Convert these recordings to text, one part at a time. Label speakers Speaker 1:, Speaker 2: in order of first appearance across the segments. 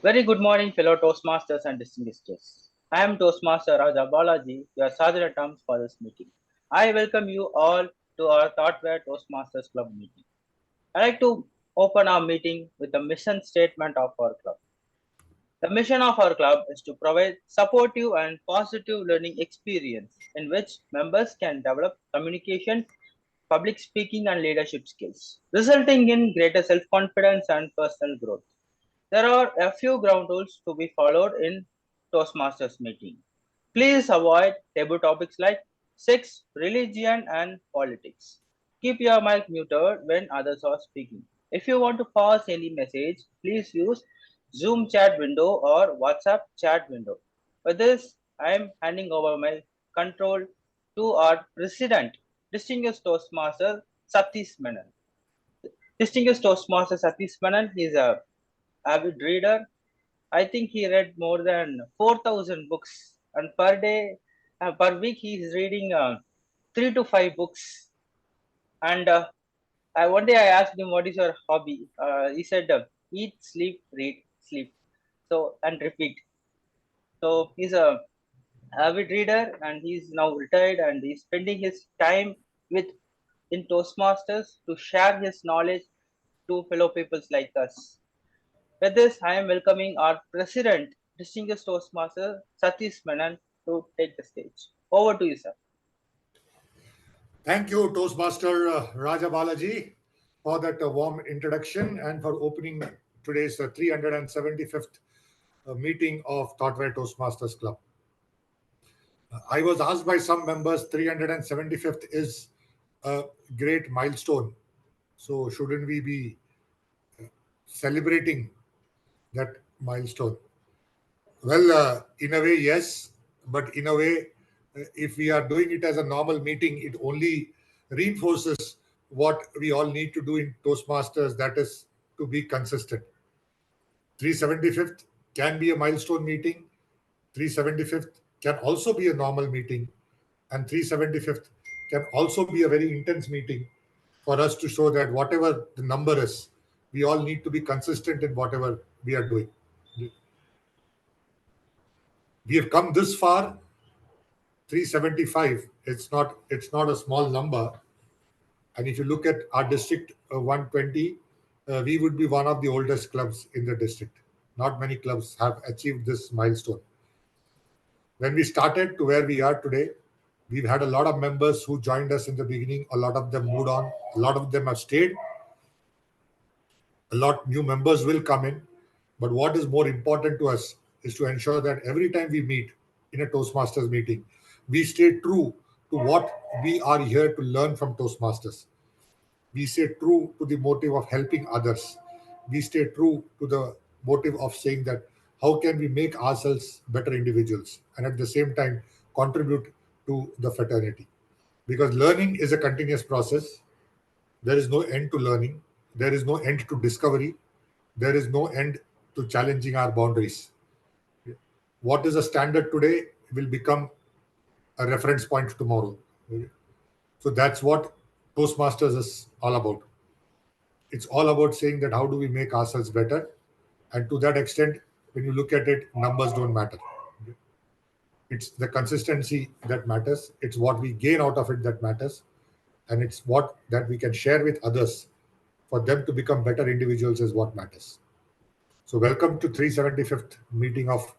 Speaker 1: Very good morning, fellow Toastmasters and distinguished guests. I am Toastmaster Raja Balaji, your sergeant at arms for this meeting. I welcome you all to our Thoughtware Toastmasters Club meeting. I like to open our meeting with the mission statement of our club. The mission of our club is to provide supportive and positive learning experience in which members can develop communication, public speaking, and leadership skills, resulting in greater self confidence and personal growth. There are a few ground rules to be followed in Toastmasters meeting. Please avoid taboo topics like sex, religion, and politics. Keep your mic muted when others are speaking. If you want to pass any message, please use Zoom chat window or WhatsApp chat window. With this, I am handing over my control to our president, distinguished Toastmaster Satish Menon. Distinguished Toastmaster Satish Menon is a avid reader. I think he read more than 4,000 books, and per week, he is reading 3 to 5 books. And one day I asked him, "What is your hobby?" He said, "Eat, sleep, read, sleep." So and repeat. So he's a avid reader, and he's now retired, and he's spending his time with in Toastmasters to share his knowledge to fellow peoples like us. With this, I am welcoming our President, distinguished Toastmaster Satish Menon, to take the stage. Over to you, sir.
Speaker 2: Thank you, Toastmaster Raja Balaji, for that warm introduction and for opening today's 375th meeting of Thoughtware Toastmasters Club. I was asked by some members, 375th is a great milestone. So, shouldn't we be celebrating that milestone? Well, in a way, yes. But in a way, if we are doing it as a normal meeting, it only reinforces what we all need to do in Toastmasters, that is to be consistent. 375th can be a milestone meeting, 375th can also be a normal meeting, and 375th can also be a very intense meeting for us to show that whatever the number is, we all need to be consistent in whatever we are doing. We have come this far. 375, it's not a small number. And if you look at our district 120, we would be one of the oldest clubs in the district. Not many clubs have achieved this milestone. When we started to where we are today, we've had a lot of members who joined us in the beginning. A lot of them moved on, a lot of them have stayed, a lot new members will come in. But what is more important to us is to ensure that every time we meet in a Toastmasters meeting, we stay true to what we are here to learn from Toastmasters. We stay true to the motive of helping others. We stay true to the motive of saying that how can we make ourselves better individuals and at the same time contribute to the fraternity. Because learning is a continuous process. There is no end to learning. There is no end to discovery. There is no end to challenging our boundaries. What is a standard today will become a reference point tomorrow. So that's what Toastmasters is all about. It's all about saying that how do we make ourselves better? And to that extent, when you look at it, numbers don't matter. It's the consistency that matters. It's what we gain out of it that matters. And it's what that we can share with others for them to become better individuals is what matters. So welcome to 375th meeting of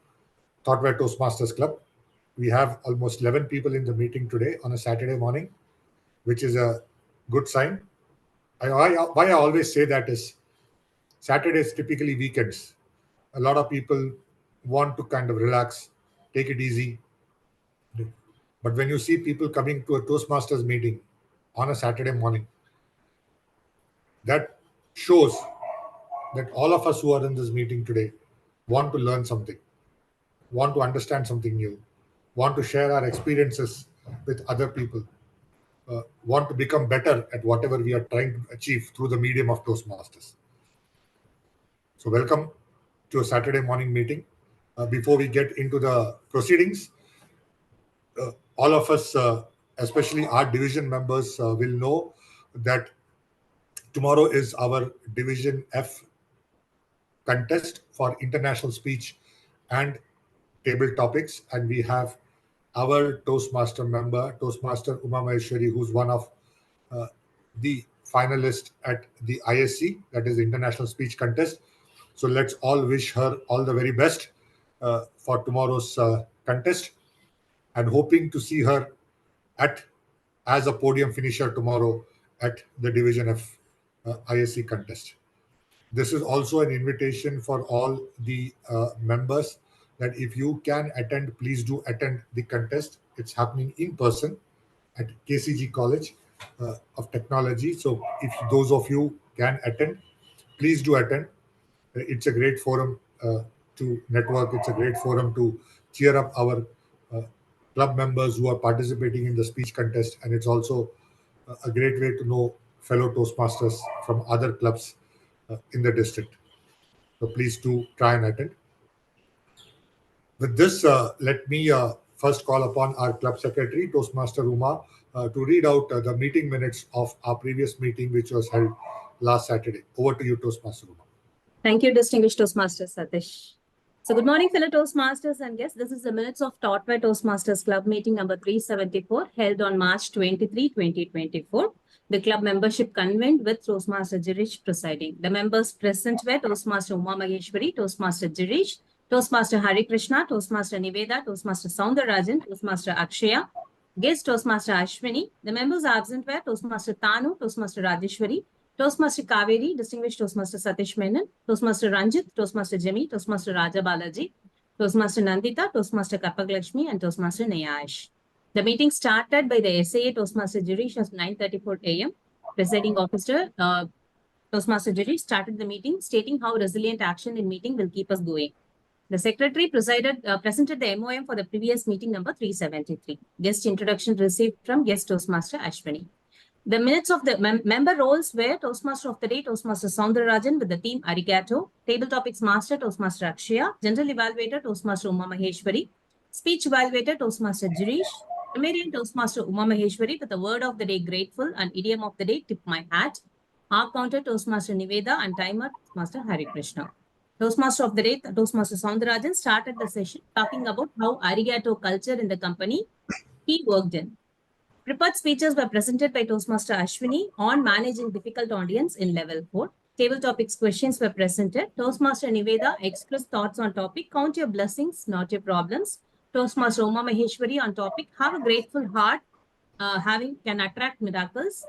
Speaker 2: Thoughtware Toastmasters Club. We have almost 11 people in the meeting today on a Saturday morning, which is a good sign. Why I always say that is Saturdays typically weekends. A lot of people want to kind of relax, take it easy. But when you see people coming to a Toastmasters meeting on a Saturday morning, that shows that all of us who are in this meeting today want to learn something, want to understand something new, want to share our experiences with other people, want to become better at whatever we are trying to achieve through the medium of Toastmasters. So, welcome to a Saturday morning meeting. Before we get into the proceedings, all of us, especially our division members, will know that tomorrow is our Division F contest for international speech and table topics, and we have our Toastmaster member, Toastmaster Uma Maheshwari, who's one of uh, the finalists at the ISC, that is the International Speech Contest. So let's all wish her all the very best for tomorrow's contest, and hoping to see her at as a podium finisher tomorrow at the Division F ISC contest. This is also an invitation for all the members that if you can attend, please do attend the contest. It's happening in person at KCG College of Technology. So if those of you can attend, please do attend. It's a great forum to network. It's a great forum to cheer up our uh, club members who are participating in the speech contest. And it's also a great way to know fellow Toastmasters from other clubs in the district. So please do try and attend. With this, let me first call upon our club secretary, Toastmaster Uma, to read out the meeting minutes of our previous meeting, which was held last Saturday. Over to you, Toastmaster Uma.
Speaker 3: Thank you, distinguished Toastmaster Satish. So good morning, fellow Toastmasters and guests. This is the minutes of Thoughtware Toastmasters Club meeting number 374 held on March 23, 2024. The club membership convened with Toastmaster Girish presiding. The members present were Toastmaster Uma Maheshwari, Toastmaster Girish, Toastmaster Hari Krishna, Toastmaster Niveda, Toastmaster Soundarajan, Toastmaster Akshaya, guest Toastmaster Ashwini. The members absent were Toastmaster Tanu, Toastmaster Rajeshwari, Toastmaster Kaveri, distinguished Toastmaster Satish Menon, Toastmaster Ranjit, Toastmaster Jimmy, Toastmaster Raja Balaji, Toastmaster Nandita, Toastmaster Kapak Lakshmi, and Toastmaster Nayash. The meeting started by the SAA Toastmaster Girish at 9:34 a.m. Presiding officer Toastmaster Girish started the meeting stating how resilient action in meeting will keep us going. The secretary presented the MOM for the previous meeting number 373. Guest introduction received from guest Toastmaster Ashwini. The minutes of the member roles were Toastmaster of the Day, Toastmaster Soundarajan with the theme Arigato, Table Topics Master, Toastmaster Akshaya, General Evaluator, Toastmaster Uma Maheshwari, Speech Evaluator, Toastmaster Girish, Grammarian Toastmaster Uma Maheshwari with the word of the day Grateful and idiom of the day Tip My Hat, Our Counter Toastmaster Niveda and Timer Toastmaster Hari Krishna. Toastmaster of the Day, Toastmaster Soundarajan started the session talking about how Arigato culture in the company he worked in. Prepared speeches were presented by Toastmaster Ashwini on managing difficult audience in level 4. Table topics questions were presented. Toastmaster Niveda expressed thoughts on topic Count Your Blessings, Not Your Problems. Toastmaster Uma Maheshwari on topic Have a Grateful Heart, Having Can Attract Miracles.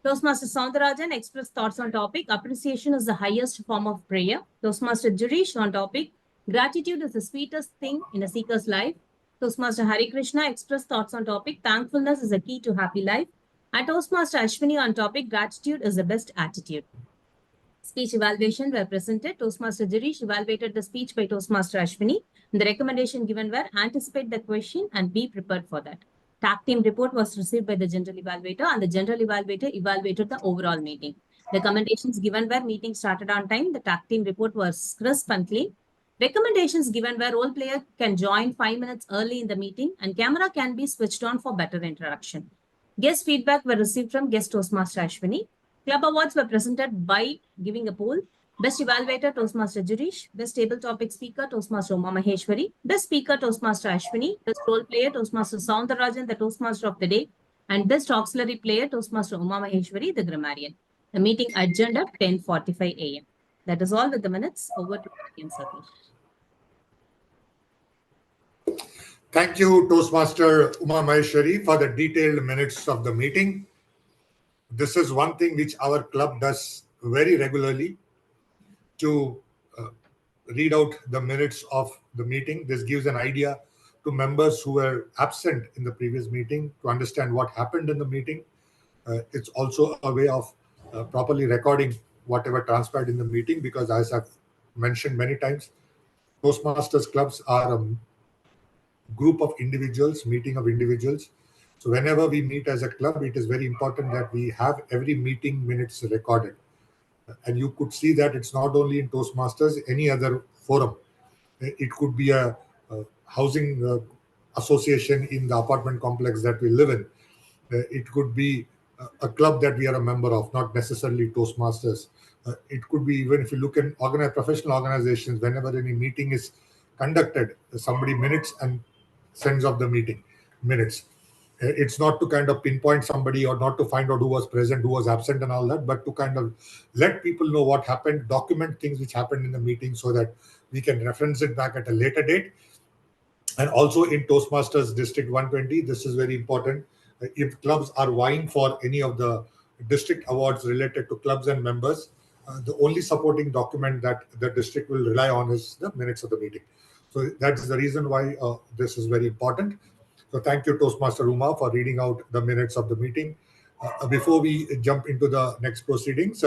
Speaker 3: Toastmaster Soundarajan expressed thoughts on topic Appreciation is the highest form of prayer. Toastmaster Girish on topic Gratitude is the sweetest thing in a seeker's life. Toastmaster Hari Krishna expressed thoughts on topic Thankfulness is a key to happy life. And Toastmaster Ashwini on topic Gratitude is the best attitude. Speech evaluation were presented. Toastmaster Girish evaluated the speech by Toastmaster Ashwini. And the recommendation given were anticipate the question and be prepared for that. Tag team report was received by the general evaluator and the general evaluator evaluated the overall meeting. The recommendations given were meeting started on time. The tag team report was crisp and clean. Recommendations given where role player can join 5 minutes early in the meeting and camera can be switched on for better interaction. Guest feedback were received from guest Toastmaster Ashwini. Club awards were presented by giving a poll. Best evaluator Toastmaster Girish, best table topic speaker Toastmaster Uma Maheshwari, best speaker Toastmaster Ashwini, best role player Toastmaster Soundarajan, the Toastmaster of the day, and best auxiliary player Toastmaster Uma Maheshwari, the grammarian. The meeting adjourned at 10:45 a.m. That is all with the minutes. Over to Satish.
Speaker 2: Thank you, Toastmaster Uma Maheshwari, for the detailed minutes of the meeting. This is one thing which our club does very regularly, to read out the minutes of the meeting. This gives an idea to members who were absent in the previous meeting to understand what happened in the meeting. It's also a way of properly recording whatever transpired in the meeting, because as I've mentioned many times, Toastmasters clubs are a group of individuals, meeting of individuals. So whenever we meet as a club, it is very important that we have every meeting minutes recorded. And you could see that it's not only in Toastmasters, any other forum. It could be a housing association in the apartment complex that we live in. It could be a club that we are a member of, not necessarily Toastmasters. It could be even if you look at professional organizations, whenever any meeting is conducted, somebody minutes and sends off the meeting minutes. It's not to kind of pinpoint somebody or not to find out who was present, who was absent, and all that, but to kind of let people know what happened, document things which happened in the meeting so that we can reference it back at a later date. And also in Toastmasters District 120, this is very important. If clubs are vying for any of the district awards related to clubs and members, the only supporting document that the district will rely on is the minutes of the meeting. So that's the reason why this is very important. So thank you, Toastmaster Uma, for reading out the minutes of the meeting. Before we jump into the next proceedings,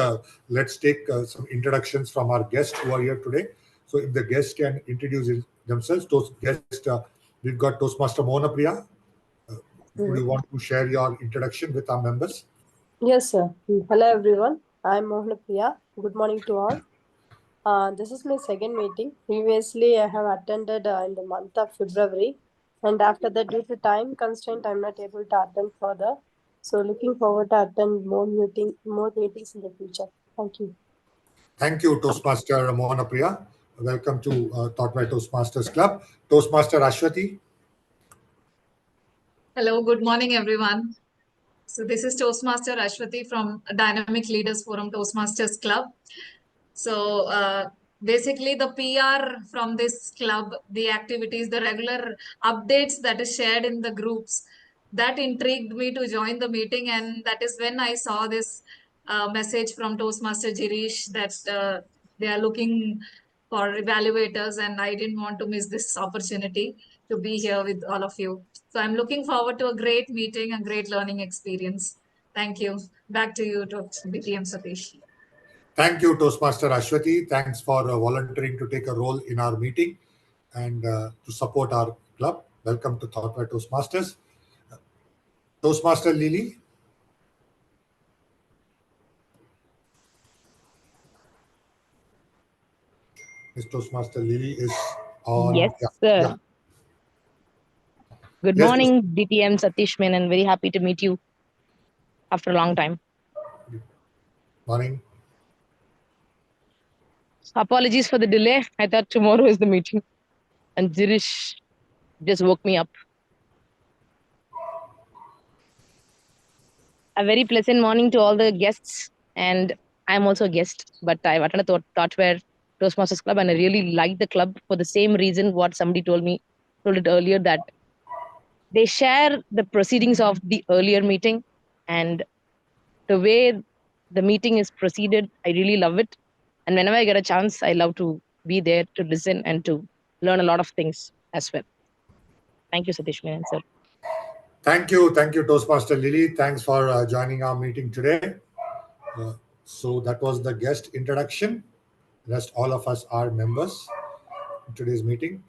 Speaker 2: let's take some introductions from our guests who are here today. So if the guests can introduce themselves, we've got Toastmaster Mona Priya. Would you want to share your introduction with our members?
Speaker 4: Yes, sir. Hello, everyone. I'm Mohana Priya. Good morning to all. This is my second meeting. Previously, I have attended in the month of February, and after that, due to time constraint, I'm not able to attend further. So, looking forward to attend more meetings in the future. Thank you.
Speaker 2: Thank you, Toastmaster Mohana Priya. Welcome to Thoughtware Toastmasters Club. Toastmaster Ashwati.
Speaker 5: Hello, good morning, everyone. So this is Toastmaster Ashwati from Dynamic Leaders Forum Toastmasters Club. So basically the PR from this club, the activities, the regular updates that is shared in the groups, that intrigued me to join the meeting. And that is when I saw this message from Toastmaster Girish that they are looking for evaluators, and I didn't want to miss this opportunity to be here with all of you. So I'm looking forward to a great meeting and great learning experience. Thank you. Back to you, BTM Satish.
Speaker 2: Thank you, Toastmaster Ashwati. Thanks for volunteering to take a role in our meeting and to support our club. Welcome to Thoughtware Toastmasters. Toastmaster Lily. Miss Toastmaster Lily is on.
Speaker 6: Yes, sir. Good morning, DTM Satish Menon. Very happy to meet you after a long time.
Speaker 2: Morning.
Speaker 6: Apologies for the delay. I thought tomorrow is the meeting, and Girish just woke me up. A very pleasant morning to all the guests, and I'm also a guest, but I've attended Thoughtware Toastmasters Club, and I really like the club for the same reason what somebody told it earlier, that they share the proceedings of the earlier meeting, and the way the meeting is proceeded, I really love it. And whenever I get a chance, I love to be there to listen and to learn a lot of things as well. Thank you, Satish Menon, sir.
Speaker 2: Thank you, Toastmaster Lily. Thanks for joining our meeting today. So that was the guest introduction. Rest all of us are members in today's meeting.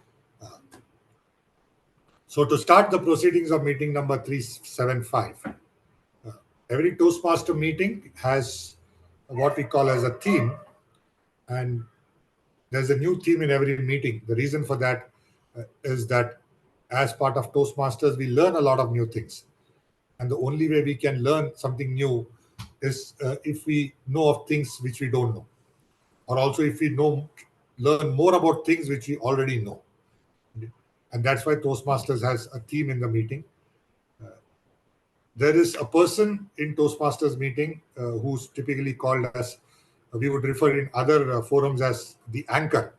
Speaker 2: So to start the proceedings of meeting number 375, every Toastmaster meeting has what we call as a theme, and there's a new theme in every meeting. The reason for that is that as part of Toastmasters, we learn a lot of new things. And the only way we can learn something new is if we know of things which we don't know, or also if we learn more about things which we already know. And that's why Toastmasters has a theme in the meeting. There is a person in Toastmasters meeting who's typically called as, we would refer in other forums as the anchor,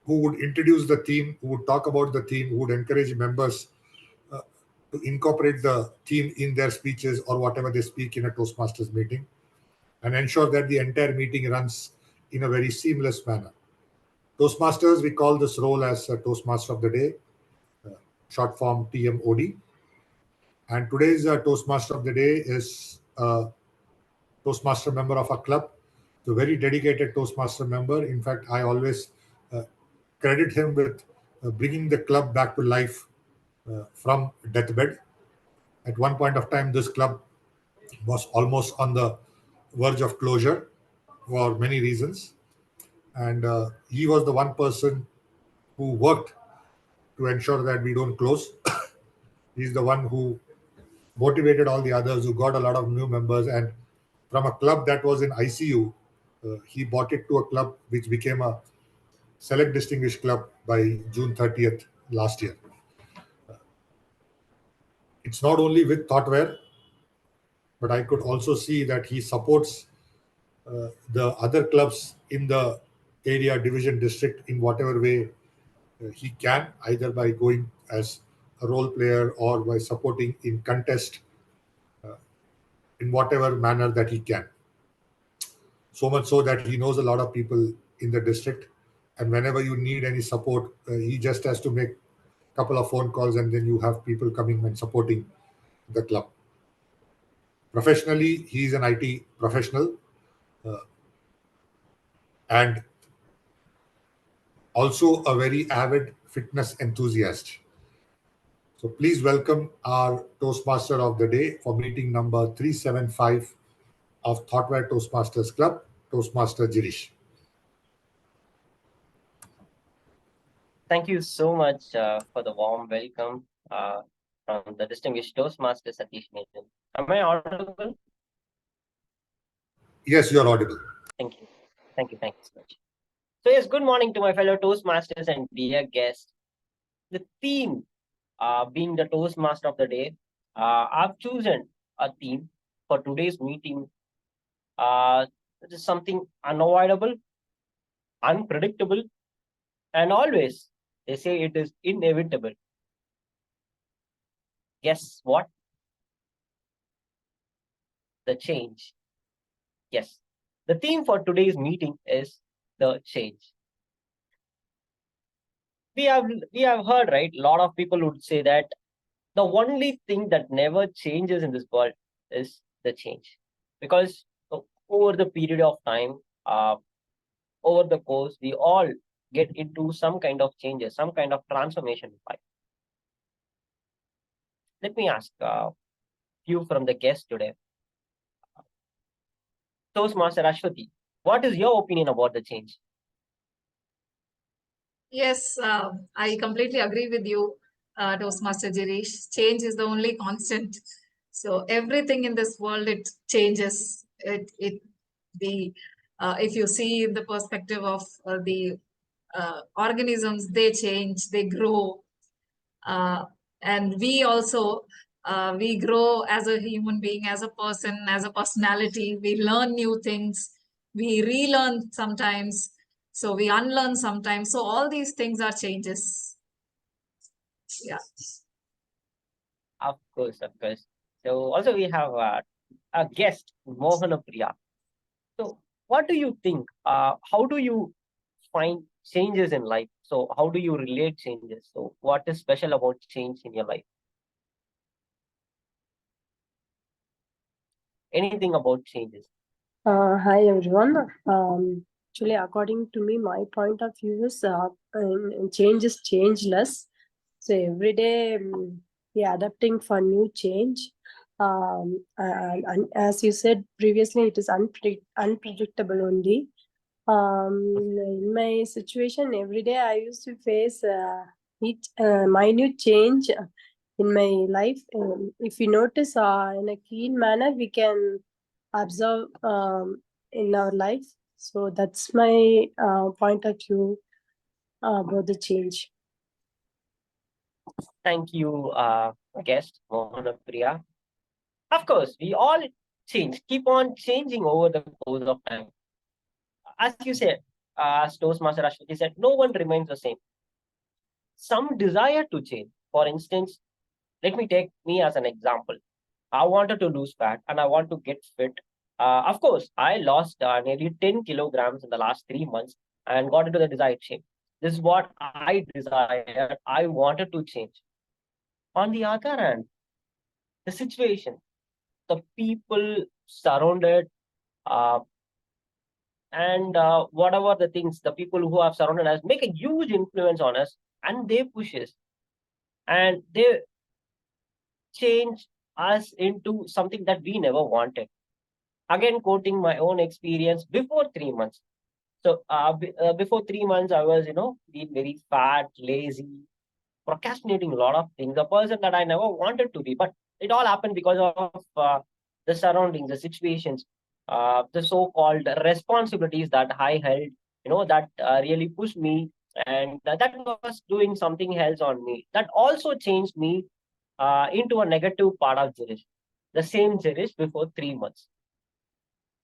Speaker 2: who would introduce the theme, who would talk about the theme, who would encourage members to incorporate the theme in their speeches or whatever they speak in a Toastmasters meeting, and ensure that the entire meeting runs in a very seamless manner. Toastmasters, we call this role as Toastmaster of the Day, short form TMOD. And today's Toastmaster of the Day is a Toastmaster member of our club, a very dedicated Toastmaster member. In fact, I always credit him with bringing the club back to life from deathbed. At one point of time, this club was almost on the verge of closure for many reasons. And he was the one person who worked to ensure that we don't close. He's the one who motivated all the others, who got a lot of new members. And from a club that was in ICU, he bought it to a club which became a Select Distinguished Club by June 30th last year. It's not only with Thoughtware, but I could also see that he supports the other clubs in the area division district in whatever way he can, either by going as a role player or by supporting in contest in whatever manner that he can. So much so that he knows a lot of people in the district, and whenever you need any support, he just has to make a couple of phone calls, and then you have people coming and supporting the club. Professionally, he is an IT professional and also a very avid fitness enthusiast. So please welcome our Toastmaster of the day for meeting number 375 of Thoughtware Toastmasters Club, Toastmaster Girish.
Speaker 7: Thank you so much for the warm welcome from the distinguished Toastmaster Satish Nathan. Am I audible?
Speaker 2: Yes, you are audible.
Speaker 7: Thank you. Thank you. Thank you so much. So yes, good morning to my fellow Toastmasters and dear guests. The theme being the Toastmaster of the day, I've chosen a theme for today's meeting. It is something unavoidable, unpredictable, and always they say it is inevitable. Guess what? The change. Yes, the theme for today's meeting is the change. We have heard, right? A lot of people would say that the only thing that never changes in this world is the change, because over the period of time, over the course, we all get into some kind of changes, some kind of transformation in life. Let me ask you from the guest today, Toastmaster Ashwati, what is your opinion about the change?
Speaker 5: Yes, I completely agree with you, Toastmaster Girish. Change is the only constant. So everything in this world, it changes. If you see in the perspective of the organisms, they change, they grow, and we also we grow as a human being, as a person, as a personality. We learn new things, we relearn sometimes, so we unlearn sometimes. So all these things are changes. Yeah.
Speaker 7: Of course, of course. So also we have a guest, Mohana Priya. So what do you think? How do you find changes in life? So how do you relate changes? So what is special about change in your life? Anything about changes?
Speaker 4: Hi everyone. Actually, according to me, my point of view is change is changeless. So every day we are adapting for new change. And as you said previously, it is unpredictable only. In my situation, every day I used to face minute change in my life. If you notice in a keen manner, we can observe in our life. So that's my point of view about the change.
Speaker 7: Thank you, guest, Mohana Priya. Of course, we all change, keep on changing over the course of time. As you said, as Toastmaster Ashwati said, no one remains the same. Some desire to change. For instance, let me take me as an example. I wanted to lose fat and I want to get fit. Of course, I lost nearly 10 kilograms in the last 3 months and got into the desired shape. This is what I desired. I wanted to change. On the other hand, the situation, the people surrounded, uh, and whatever the things, the people who have surrounded us make a huge influence on us, and they push us and they change us into something that we never wanted. Again, quoting my own experience before 3 months. So before 3 months, I was, being very fat, lazy, procrastinating a lot of things, a person that I never wanted to be. But it all happened because of the surroundings, the situations. the so-called responsibilities that I held, that really pushed me, and that was doing something else on me. That also changed me into a negative part of Jirish, the same Jirish before 3 months.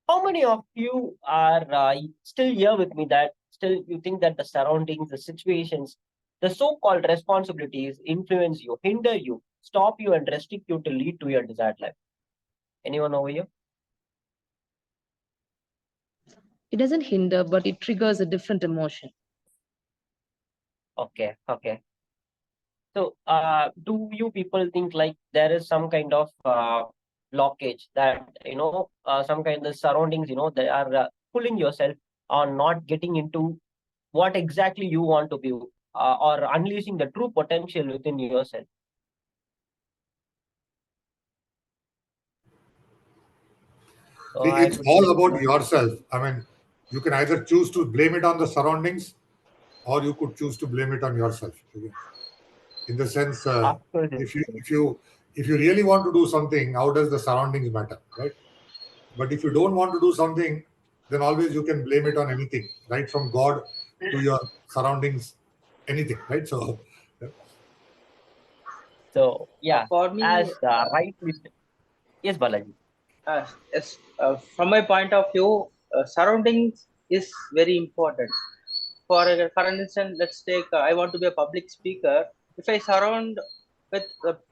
Speaker 7: How many of you are still here with me that still you think that the surroundings, the situations, the so-called responsibilities influence you, hinder you, stop you, and restrict you to lead to your desired life? Anyone over here?
Speaker 6: It doesn't hinder, but it triggers a different emotion.
Speaker 7: Okay, okay. So, do you people think like there is some kind of blockage that some kind of surroundings, they are pulling yourself or not getting into what exactly you want to be, or unleashing the true potential within yourself? So I
Speaker 2: It's
Speaker 7: could
Speaker 2: all
Speaker 7: say,
Speaker 2: about yourself. I mean, you can either choose to blame it on the surroundings, or you could choose to blame it on yourself. Okay? In the sense,
Speaker 7: of course,
Speaker 2: if you really want to do something, how does the surroundings matter, right? But if you don't want to do something, then always you can blame it on anything, right? From God to your surroundings, anything, right? So,
Speaker 7: so yeah,
Speaker 1: For me,
Speaker 7: as rightly said. Yes, Balaji.
Speaker 1: yes, from my point of view, surroundings is very important. For instance, let's take I want to be a public speaker. If I surround with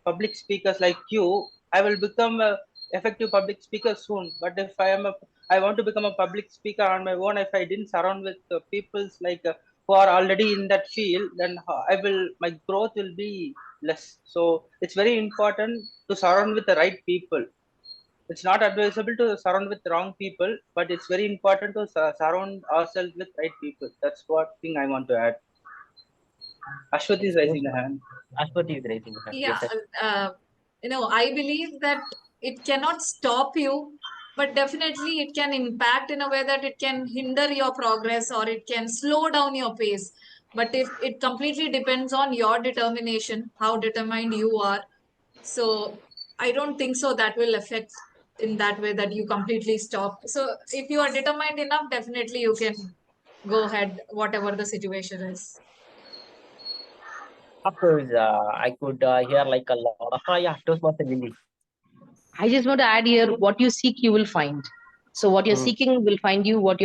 Speaker 1: public speakers like you, I will become a effective public speaker soon. But if I want to become a public speaker on my own, if I didn't surround with peoples like who are already in that field, then my growth will be less. So it's very important to surround with the right people. It's not advisable to surround with wrong people, but it's very important to surround ourselves with right people. That's what thing I want to add. Ashwati
Speaker 7: Yes,
Speaker 1: is
Speaker 7: yes,
Speaker 1: raising a hand.
Speaker 7: Ashwati is raising her hand.
Speaker 5: Yeah,
Speaker 7: Yes, sir.
Speaker 5: I believe that it cannot stop you, but definitely it can impact in a way that it can hinder your progress or it can slow down your pace. But if it completely depends on your determination, how determined you are. So I don't think so that will affect in that way that you completely stop. So if you are determined enough, definitely you can go ahead, whatever the situation is.
Speaker 7: Of course, I could hear like a lot of, yeah, Toastmaster Lily.
Speaker 6: I just want to add here, what you seek, you will find. So what you're
Speaker 7: Mm.
Speaker 6: seeking will find you. What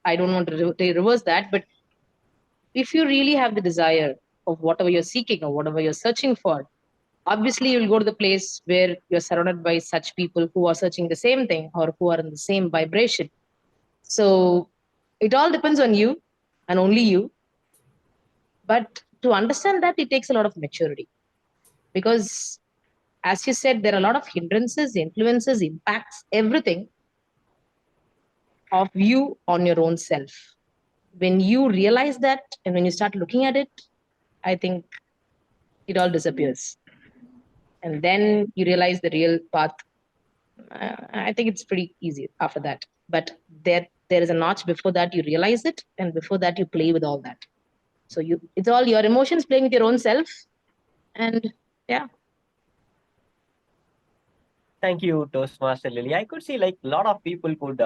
Speaker 6: I don't want to reverse that, but if you really have the desire of whatever you're seeking or whatever you're searching for, obviously you'll go to the place where you're surrounded by such people who are searching the same thing or who are in the same vibration. So it all depends on you and only you. But to understand that, it takes a lot of maturity because, as you said, there are a lot of hindrances, influences, impacts, everything of you on your own self. When you realize that and when you start looking at it, I think it all disappears. And then you realize the real path. I think it's pretty easy after that. But there is a notch before that you realize it, and before that you play with all that. So it's all your emotions playing with your own self. And yeah.
Speaker 7: Thank you, Toastmaster Lily. I could see like a lot of people could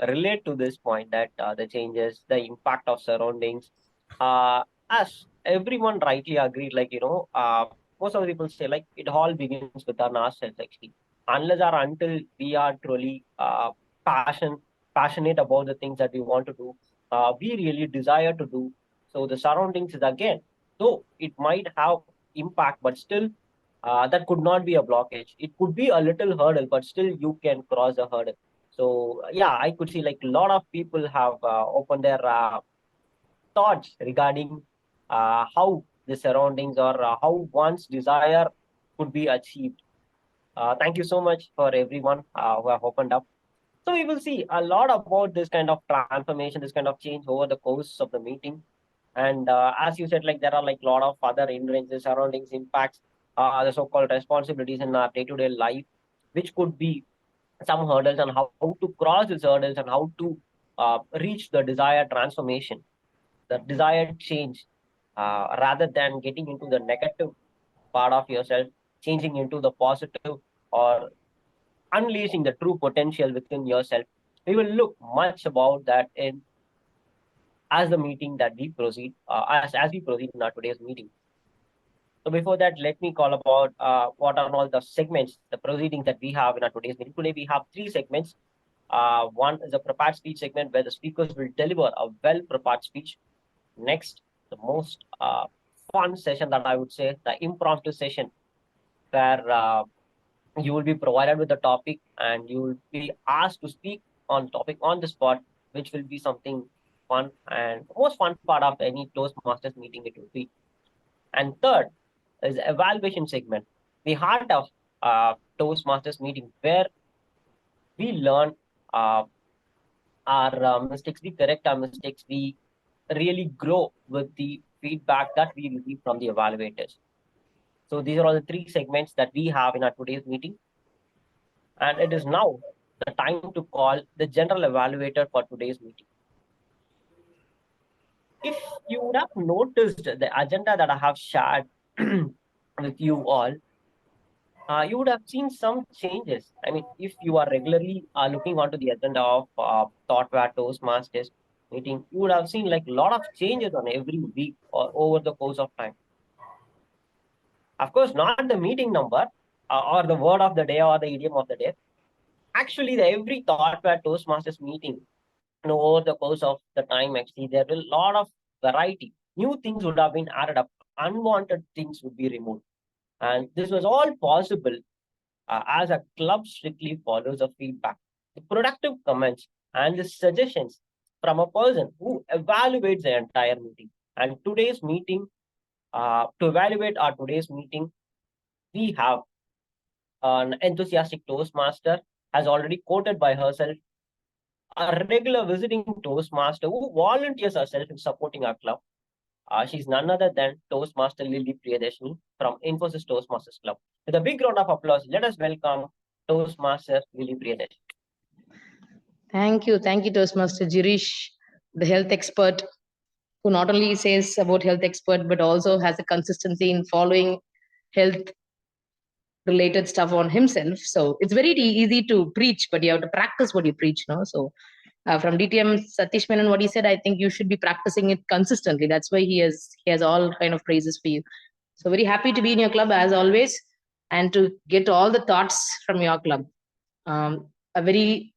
Speaker 7: relate to this point that the changes, the impact of surroundings. As everyone rightly agreed, like, most of the people say like it all begins with our ourselves actually. Unless or until we are truly passionate about the things that we want to do, we really desire to do. So the surroundings is again, though it might have impact, but still that could not be a blockage. It could be a little hurdle, but still you can cross the hurdle. So yeah, I could see like a lot of people have opened their thoughts regarding how the surroundings or how one's desire could be achieved. Thank you so much for everyone who have opened up. So we will see a lot about this kind of transformation, this kind of change over the course of the meeting. And as you said, like there are like a lot of other hindrances, surroundings, impacts, the so-called responsibilities in our day-to-day life, which could be some hurdles and how to cross these hurdles and how to reach the desired transformation, the desired change, rather than getting into the negative part of yourself, changing into the positive or unleashing the true potential within yourself. We will look much about that in as the meeting that we proceed, as we proceed in our today's meeting. So before that, let me call about what are all the segments, the proceedings that we have in our today's meeting. Today we have 3 segments. One is a prepared speech segment where the speakers will deliver a well-prepared speech. Next, the most fun session that I would say, the impromptu session, where you will be provided with the topic and you will be asked to speak on topic on the spot, which will be something fun and the most fun part of any Toastmasters meeting it will be. And third is the evaluation segment, the heart of Toastmasters meeting, where we learn our mistakes, we correct our mistakes, we really grow with the feedback that we receive from the evaluators. So these are all the 3 segments that we have in our today's meeting. And it is now the time to call the general evaluator for today's meeting. If you would have noticed the agenda that I have shared with you all, you would have seen some changes. I mean, if you are regularly looking onto the agenda of Thoughtware Toastmasters meeting, you would have seen like a lot of changes on every week or over the course of time. Of course, not the meeting number or the word of the day or the idiom of the day. Actually, every Thoughtware Toastmasters meeting, over the course of the time, actually, there will a lot of variety. New things would have been added up. Unwanted things would be removed. And this was all possible as a club strictly follows a feedback, the productive comments, and the suggestions from a person who evaluates the entire meeting. And today's meeting, to evaluate our today's meeting, we have an enthusiastic Toastmaster, as already quoted by herself, a regular visiting Toastmaster who volunteers herself in supporting our club. She's none other than Toastmaster Lily Priyadashini from Infosys Toastmasters Club. With a big round of applause, let us welcome Toastmaster Lily Priyadashini.
Speaker 6: Thank you, Toastmaster Girish, the health expert, who not only says about health expert, but also has a consistency in following health related stuff on himself. So it's very easy to preach, but you have to practice what you preach, no? So from DTM Satish Menon, what he said, I think you should be practicing it consistently. That's why he has all kind of praises for you. So very happy to be in your club as always, and to get all the thoughts from your club. A very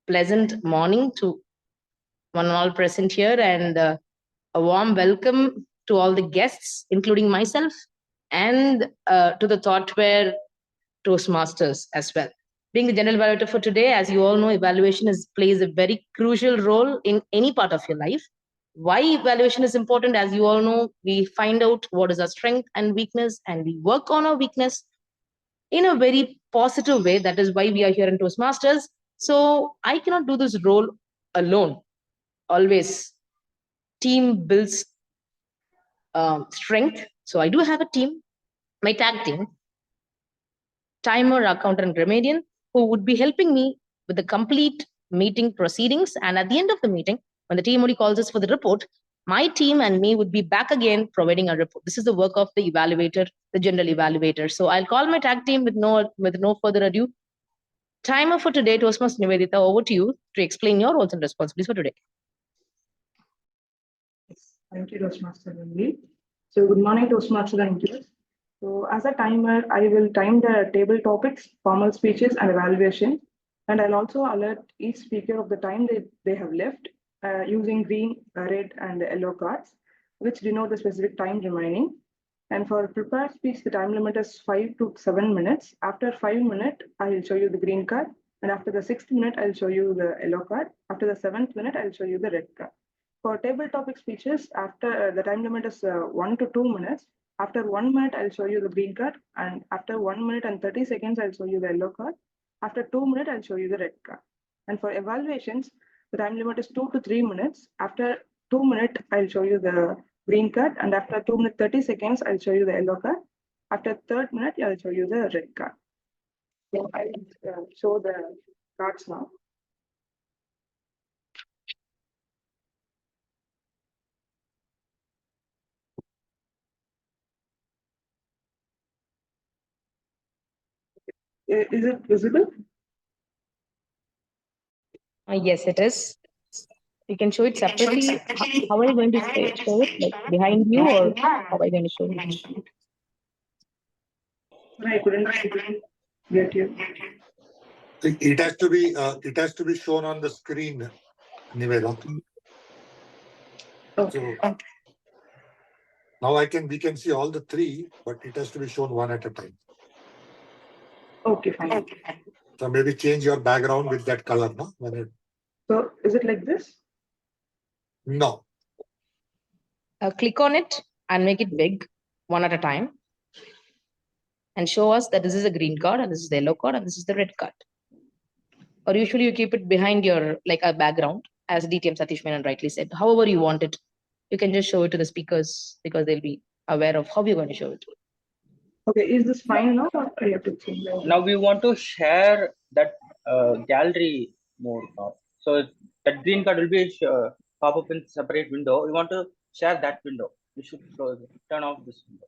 Speaker 6: pleasant morning to one and all present here, and a warm welcome to all the guests, including myself, and to the Thoughtware Toastmasters as well. Being the general evaluator for today, as you all know, evaluation plays a very crucial role in any part of your life. Why evaluation is important, as you all know, we find out what is our strength and weakness, and we work on our weakness in a very positive way. That is why we are here in Toastmasters. So I cannot do this role alone. Always, team builds strength. So I do have a team, my tag team, timer, accountant, Remedian, who would be helping me with the complete meeting proceedings. And at the end of the meeting, when the team only calls us for the report, my team and me would be back again providing a report. This is the work of the evaluator, the general evaluator. So I'll call my tag team with no further ado. Timer for today, Toastmaster Nivedita, over to you to explain your roles and responsibilities for today.
Speaker 8: Thank you, Toastmaster Lily. So good morning, Toastmaster and viewers. So as a timer, I will time the table topics, formal speeches, and evaluation. And I'll also alert each speaker of the time they have left using green, red, and yellow cards, which denote the specific time remaining. And for prepared speech, the time limit is 5 to 7 minutes. After 5 minutes, I will show you the green card. And after the 6th minute, I'll show you the yellow card. After the 7th minute, I'll show you the red card. For table topic speeches, after the time limit is 1 to 2 minutes. After 1 minute, I'll show you the green card. And after 1 minute and 30 seconds, I'll show you the yellow card. After 2 minutes, I'll show you the red card. And for evaluations, the time limit is 2 to 3 minutes. After 2 minutes, I'll show you the green card. And after 2 minutes, 30 seconds, I'll show you the yellow card. After 3rd minute, I'll show you the red card. So I'll show the cards now. Is it visible?
Speaker 6: Yes, it is. You can show it separately. How are you going to show it? Like behind you, or how are you going to show it?
Speaker 8: I couldn't get you.
Speaker 2: It has to be shown on the screen, Niveda.
Speaker 8: Okay.
Speaker 2: So now we can see all the three, but it has to be shown one at a time.
Speaker 8: Okay, fine.
Speaker 2: So maybe change your background with that color, no?
Speaker 8: So is it like this?
Speaker 2: No.
Speaker 6: Click on it and make it big, one at a time, and show us that this is a green card and this is the yellow card and this is the red card. Or usually you keep it behind your like a background, as DTM Satish Menon rightly said. However you want it, you can just show it to the speakers because they'll be aware of how you're going to show it.
Speaker 8: Okay, is this fine now, or I have to change that?
Speaker 1: Now we want to share that gallery mode now. So that green card will be pop up in separate window. We want to share that window. We should turn off this window.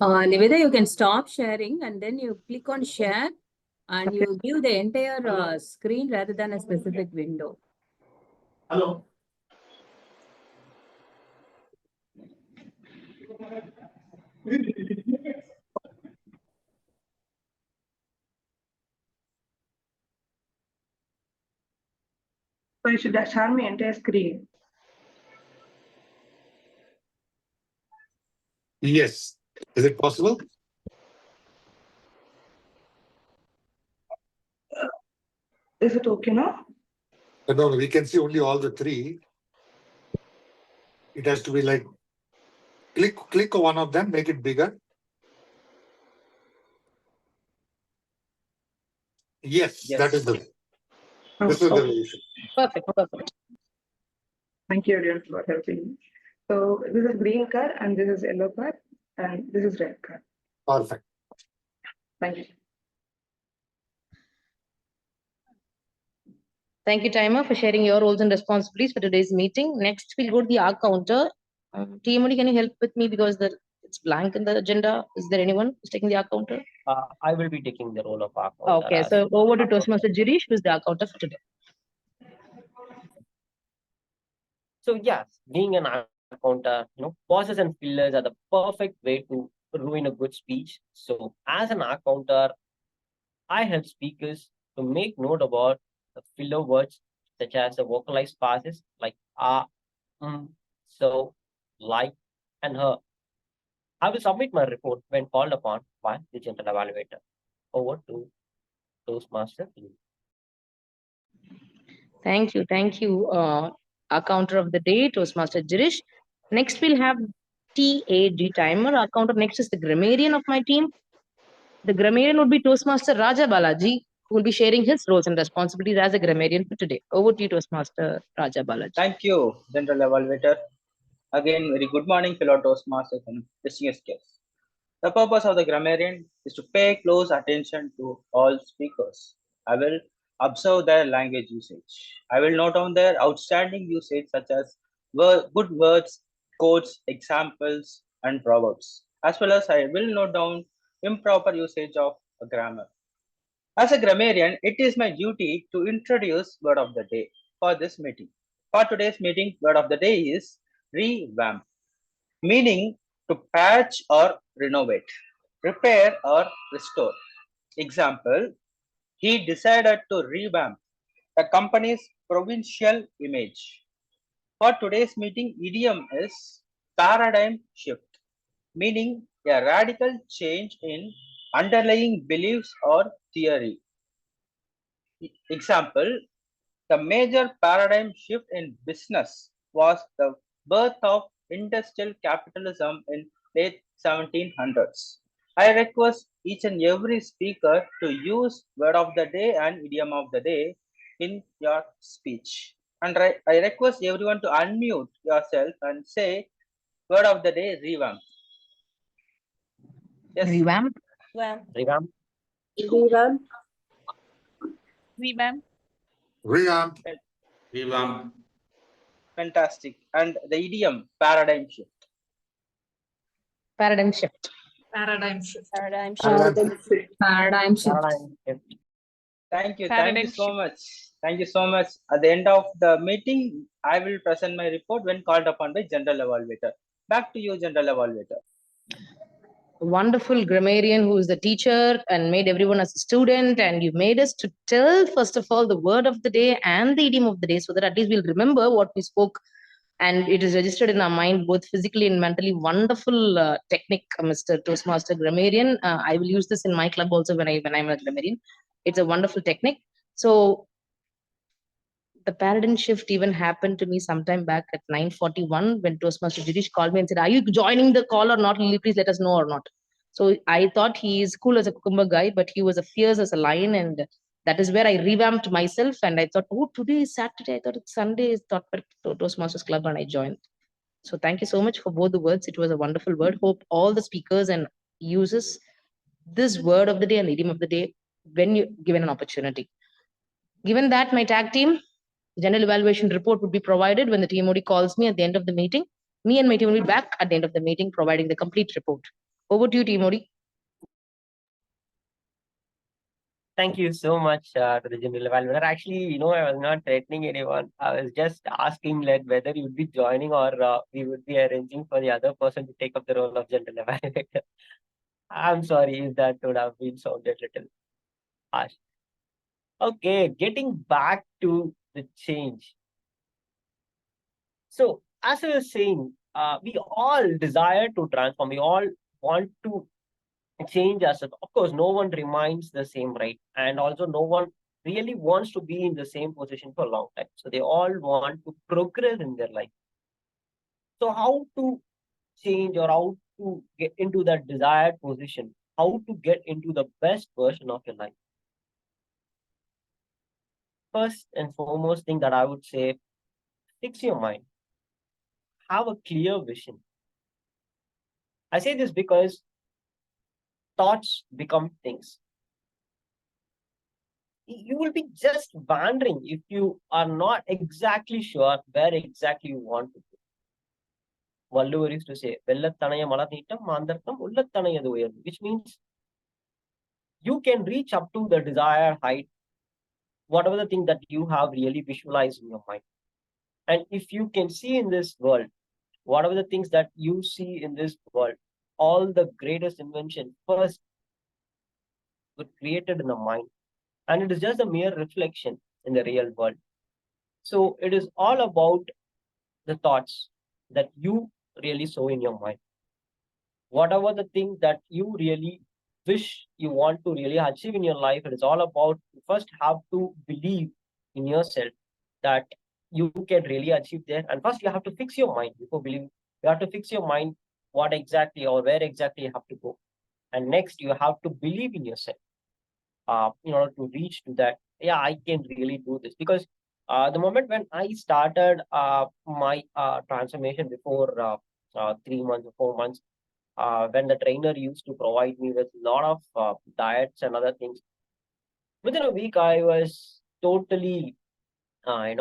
Speaker 3: Niveda, you can stop sharing and then you click on share and you give the entire screen rather than a specific window.
Speaker 2: Hello.
Speaker 8: So you should share my entire screen.
Speaker 2: Yes. Is it possible?
Speaker 8: Is it okay now?
Speaker 2: No, we can see only all the three. It has to be like click on one of them, make it bigger. Yes. That is the way. This is the way you should.
Speaker 6: Perfect, perfect.
Speaker 8: Thank you everyone for helping me. So this is green card and this is yellow card and this is red card.
Speaker 2: Perfect.
Speaker 8: Thank you.
Speaker 6: Thank you, Timer, for sharing your roles and responsibilities for today's meeting. Next, we'll go to the R counter. TMOD, can you help with me because it's blank in the agenda? Is there anyone who's taking the R counter?
Speaker 7: I will be taking the role of R counter.
Speaker 6: Okay, so over to Toastmaster Girish, who's the R counter for today.
Speaker 7: So yes, being an R counter, pauses and fillers are the perfect way to ruin a good speech. So as an R counter, I help speakers to make note about the filler words such as the vocalized pauses like so, like, and her. I will submit my report when called upon by the general evaluator. Over to Toastmaster.
Speaker 6: Thank you. Our counter of the day, Toastmaster Girish. Next, we'll have TAG Timer. Our counter next is the grammarian of my team. The grammarian would be Toastmaster Raja Balaji, who will be sharing his roles and responsibilities as a grammarian for today. Over to you, Toastmaster Raja Balaji.
Speaker 1: Thank you, General Evaluator. Again, very good morning, fellow Toastmasters and distinguished guests. The purpose of the grammarian is to pay close attention to all speakers. I will observe their language usage. I will note down their outstanding usage such as good words, quotes, examples, and proverbs, as well as I will note down improper usage of a grammar. As a grammarian, it is my duty to introduce word of the day for this meeting. For today's meeting, word of the day is revamp, meaning to patch or renovate, repair or restore. Example, he decided to revamp the company's provincial image. For today's meeting, idiom is paradigm shift, meaning a radical change in underlying beliefs or theory. Example, the major paradigm shift in business was the birth of industrial capitalism in late 1700s. I request each and every speaker to use word of the day and idiom of the day in your speech. And I request everyone to unmute yourself and say word of the day, revamp. Yes.
Speaker 6: Revamp.
Speaker 7: Revamp.
Speaker 4: Revamp.
Speaker 9: Revamp.
Speaker 2: Revamp.
Speaker 10: Revamp.
Speaker 1: Fantastic. And the idiom, paradigm shift.
Speaker 6: Paradigm shift.
Speaker 5: Paradigm shift.
Speaker 9: Paradigm shift.
Speaker 4: Paradigm shift.
Speaker 3: Paradigm shift.
Speaker 7: Paradigm shift.
Speaker 1: Thank you
Speaker 6: paradigm
Speaker 1: so
Speaker 6: shift.
Speaker 1: much. Thank you so much. At the end of the meeting, I will present my report when called upon by General Evaluator. Back to you, General Evaluator.
Speaker 6: Wonderful grammarian who is the teacher and made everyone as a student, and you made us to tell first of all the word of the day and the idiom of the day, so that at least we'll remember what we spoke and it is registered in our mind both physically and mentally. Wonderful technique, Mr. Toastmaster grammarian. I will use this in my club also when I'm a grammarian. It's a wonderful technique. So the paradigm shift even happened to me sometime back at 9:41 when Toastmaster Jirish called me and said, "Are you joining the call or not? Lily, please let us know or not." So I thought he is cool as a cucumber guy, but he was a fierce as a lion, and that is where I revamped myself. And I thought, oh, today is Saturday. I thought it's Sunday. It's Toastmasters Club, and I joined. So thank you so much for both the words. It was a wonderful word. Hope all the speakers and users this word of the day and idiom of the day when you given an opportunity. Given that, my tag team, the general evaluation report would be provided when the TMOD calls me at the end of the meeting. Me and my team will be back at the end of the meeting providing the complete report. Over to you, TMOD.
Speaker 7: Thank you so much to the general evaluator. Actually, I was not threatening anyone. I was just asking whether you would be joining or we would be arranging for the other person to take up the role of general evaluator. I'm sorry if that would have been sounded little harsh. Okay, getting back to the change. So, as I was saying, we all desire to transform. We all want to change ourselves. Of course, no one remains the same, right? And also, no one really wants to be in the same position for a long time. So, they all want to progress in their life. So, how to change or how to get into that desired position? How to get into the best version of your life? First and foremost thing that I would say, fix your mind. Have a clear vision. I say this because thoughts become things. You will be just wandering if you are not exactly sure where exactly you want to go. Valluvar used to say, "Vellattanaya malarnittam maandartham ullattanayadu uyarvu," which means you can reach up to the desired height, whatever the thing that you have really visualized in your mind. And if you can see in this world, whatever the things that you see in this world, all the greatest invention first were created in the mind. And it is just a mere reflection in the real world. So it is all about the thoughts that you really sow in your mind. Whatever the thing that you really wish you want to really achieve in your life, it is all about you first have to believe in yourself that you can really achieve there. And first you have to fix your mind before believing. You have to fix your mind what exactly or where exactly you have to go. And next you have to believe in yourself in order to reach to that. Yeah, I can really do this. Because the moment when I started my transformation before 3 months or 4 months, when the trainer used to provide me with a lot of diets and other things, within a week I was totally, I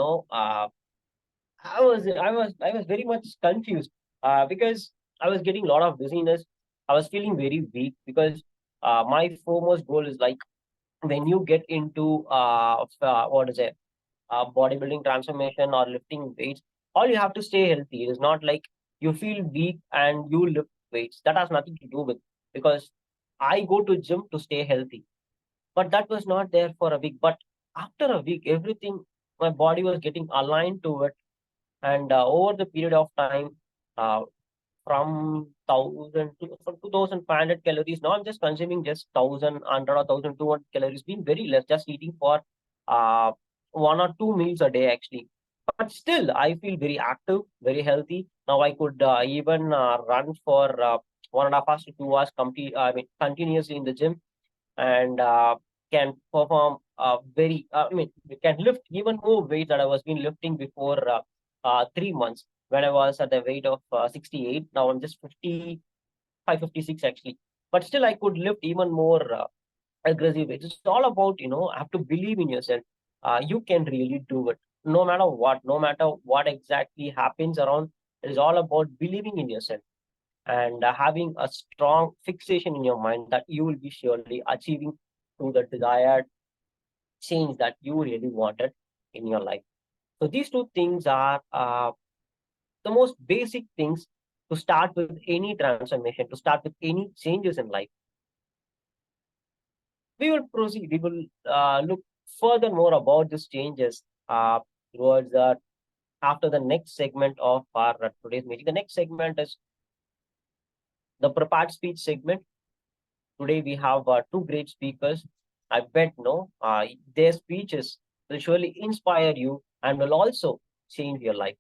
Speaker 7: was very much confused because I was getting a lot of dizziness. I was feeling very weak because my foremost goal is when you get into what is it, bodybuilding transformation or lifting weights, all you have to stay healthy. It is not like you feel weak and you lift weights. That has nothing to do with, because I go to gym to stay healthy. But that was not there for a week. But after a week, everything, my body was getting aligned to it. And over the period of time, uh, from 1000 to from 2500 calories, now I'm just consuming just 1100 or 1200 calories, being very less, just eating for uh, 1 or 2 meals a day actually. But still I feel very active, very healthy. Now I could even run for 1.5 hours to 2 hours continuously in the gym, and can perform can lift even more weight that I was been lifting before 3 months, when I was at the weight of 68. Now I'm just 55, 56 actually. But still I could lift even more aggressive weights. It's all about, have to believe in yourself. You can really do it. No matter what exactly happens around, it is all about believing in yourself and having a strong fixation in your mind that you will be surely achieving to the desired change that you really wanted in your life. So these two things are the most basic things to start with any transformation, to start with any changes in life. We will proceed. We will look furthermore about these changes towards after the next segment of our today's meeting. The next segment is the prepared speech segment. Today we have two great speakers. I bet their speeches will surely inspire you and will also change your life.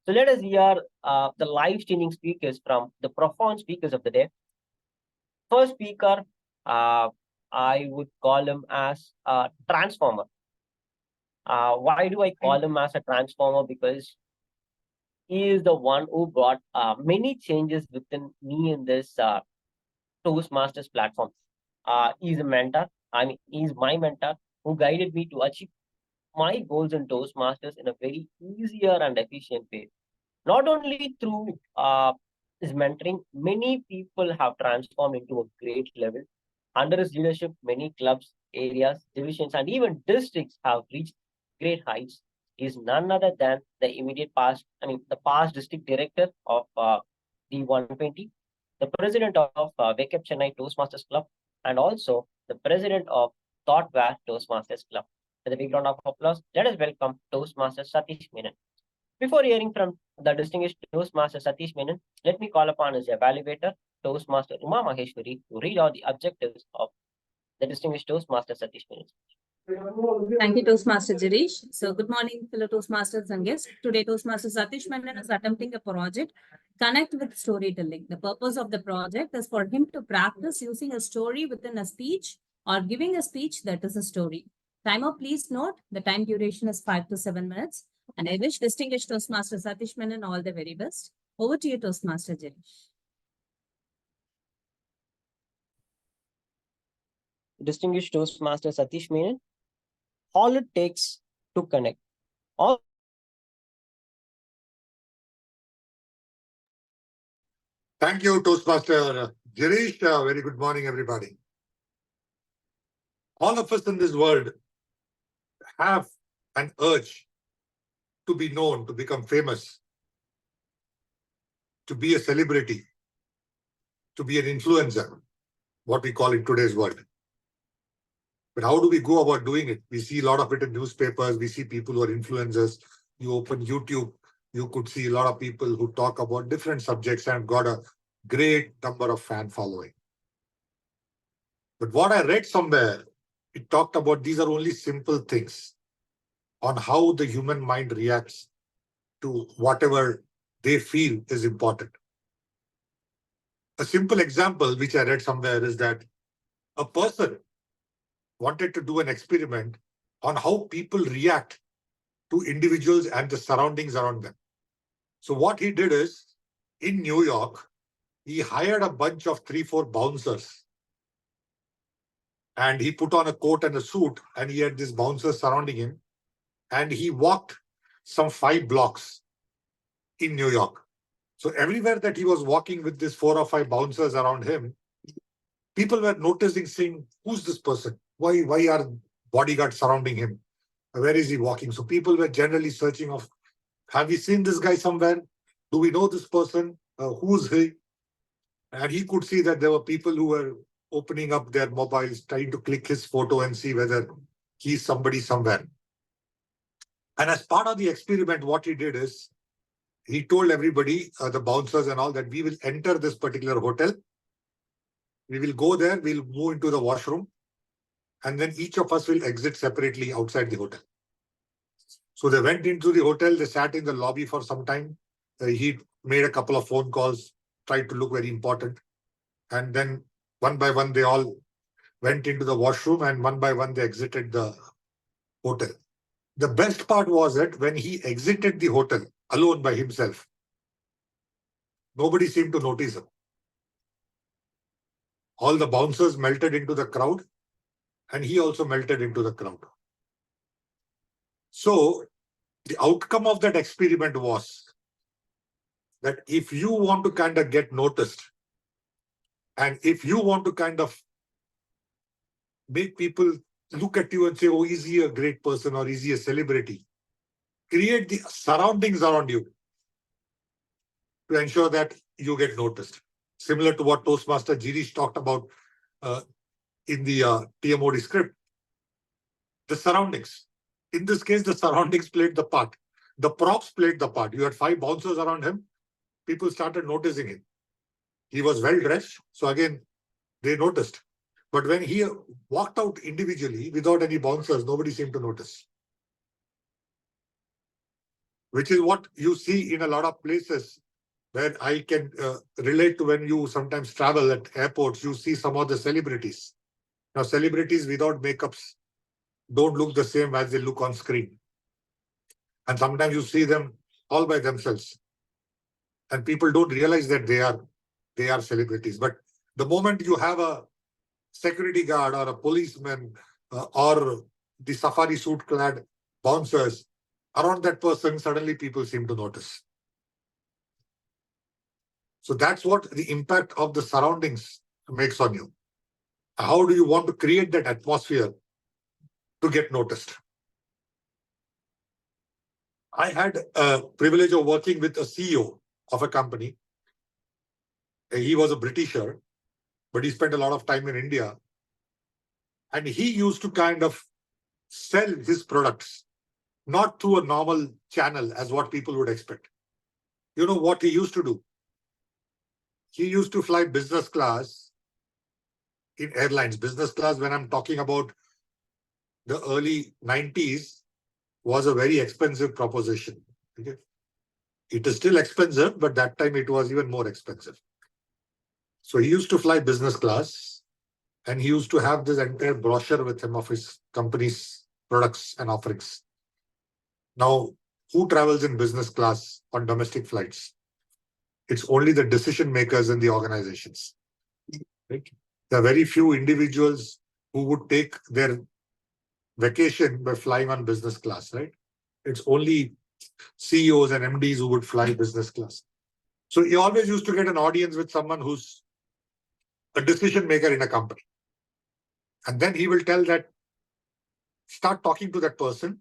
Speaker 7: So let us hear the life-changing speakers from the profound speakers of the day. First speaker, I would call him as a transformer. Why do I call him as a transformer? Because he is the one who brought many changes within me in this Toastmasters platform. He's a mentor. I mean, he's my mentor who guided me to achieve my goals in Toastmasters in a very easier and efficient way. Not only through his mentoring, many people have transformed into a great level. Under his leadership, many clubs, areas, divisions, and even districts have reached great heights. He is none other than the the past district director of D120, the president of Wake Up Chennai Toastmasters Club, and also the president of Thoughtware Toastmasters Club. With a big round of applause, let us welcome Toastmaster Satish Menon. Before hearing from the distinguished Toastmaster Satish Menon, let me call upon his evaluator, Toastmaster Uma Maheshwari, to read out the objectives of the distinguished Toastmaster Satish Menon.
Speaker 3: Thank you, Toastmaster Girish. So, good morning, fellow Toastmasters and guests. Today, Toastmaster Satish Menon is attempting a project, Connect with Storytelling. The purpose of the project is for him to practice using a story within a speech or giving a speech that is a story. Timer, please note, the time duration is 5 to 7 minutes. And I wish distinguished Toastmaster Satish Menon all the very best. Over to you, Toastmaster Girish.
Speaker 7: Distinguished Toastmaster Satish Menon, all it takes to connect.
Speaker 2: Thank you, Toastmaster Girish. Very good morning, everybody. All of us in this world have an urge to be known, to become famous, to be a celebrity, to be an influencer, what we call in today's world. But how do we go about doing it? We see a lot of it in newspapers. We see people who are influencers. You open YouTube, you could see a lot of people who talk about different subjects and got a great number of fan following. But what I read somewhere, it talked about these are only simple things on how the human mind reacts to whatever they feel is important. A simple example which I read somewhere is that a person wanted to do an experiment on how people react to individuals and the surroundings around them. So what he did is, in New York, he hired a bunch of 3-4 bouncers. And he put on a coat and a suit, and he had these bouncers surrounding him. And he walked some 5 blocks in New York. So everywhere that he was walking with these 4 or 5 bouncers around him, people were noticing, saying, who's this person? Why are bodyguards surrounding him? Where is he walking? So people were generally searching of, have we seen this guy somewhere? Do we know this person? Who's he? And he could see that there were people who were opening up their mobiles, trying to click his photo and see whether he's somebody somewhere. And as part of the experiment, what he did is, he told everybody, the bouncers and all, that we will enter this particular hotel. We will go there, we'll move into the washroom, and then each of us will exit separately outside the hotel. So they went into the hotel, they sat in the lobby for some time. He made a couple of phone calls, tried to look very important. And then one by one, they all went into the washroom, and one by one, they exited the hotel. The best part was that when he exited the hotel alone by himself, nobody seemed to notice him. All the bouncers melted into the crowd, and he also melted into the crowd. So the outcome of that experiment was that if you want to kind of get noticed, and if you want to kind of make people look at you and say, oh, is he a great person or is he a celebrity? Create the surroundings around you to ensure that you get noticed. Similar to what Toastmaster Girish talked about in the TMOD script. The surroundings. In this case, the surroundings played the part. The props played the part. You had 5 bouncers around him. People started noticing him. He was well dressed. So again, they noticed. But when he walked out individually without any bouncers, nobody seemed to notice. Which is what you see in a lot of places where I can relate to when you sometimes travel at airports, you see some of the celebrities. Now, celebrities without makeups don't look the same as they look on screen. And sometimes you see them all by themselves. And people don't realize that they are celebrities. But the moment you have a security guard or a policeman or the safari suit clad bouncers around that person, suddenly people seem to notice. So that's what the impact of the surroundings makes on you. How do you want to create that atmosphere to get noticed? I had a privilege of working with a CEO of a company. He was a Britisher, but he spent a lot of time in India. And he used to kind of sell his products, not through a normal channel as what people would expect. You know what he used to do? He used to fly business class in airlines. Business class, when I'm talking about the early 90s, was a very expensive proposition. Okay? It is still expensive, but that time it was even more expensive. So he used to fly business class, and he used to have this entire brochure with him of his company's products and offerings. Now, who travels in business class on domestic flights? It's only the decision makers in the organizations. Right? There are very few individuals who would take their vacation by flying on business class, right? It's only CEOs and MDs who would fly business class. So he always used to get an audience with someone who's a decision maker in a company. And then he will tell that, start talking to that person.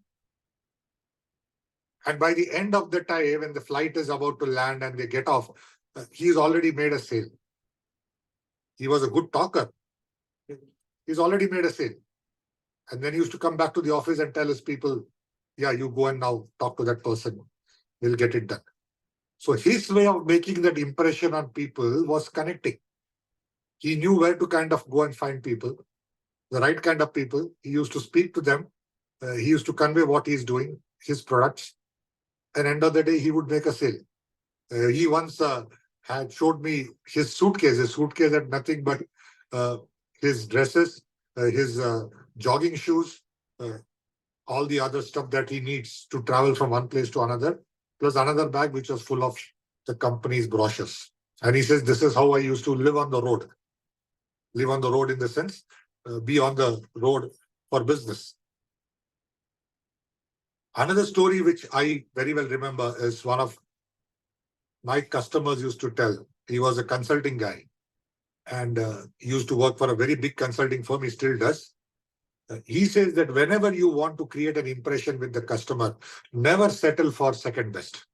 Speaker 2: And by the end of the time, when the flight is about to land and they get off, he's already made a sale. He was a good talker. He's already made a sale. And then he used to come back to the office and tell his people, yeah, you go and now talk to that person. He'll get it done. So his way of making that impression on people was connecting. He knew where to kind of go and find people, the right kind of people. He used to speak to them. He used to convey what he's doing, his products. And end of the day, he would make a sale. He once had showed me his suitcase. His suitcase had nothing but his dresses, his jogging shoes, all the other stuff that he needs to travel from one place to another, plus another bag which was full of the company's brochures. And he says, this is how I used to live on the road. Live on the road in the sense, be on the road for business. Another story which I very well remember is one of my customers used to tell. He was a consulting guy and he used to work for a very big consulting firm. He still does. He says that whenever you want to create an impression with the customer, never settle for second best.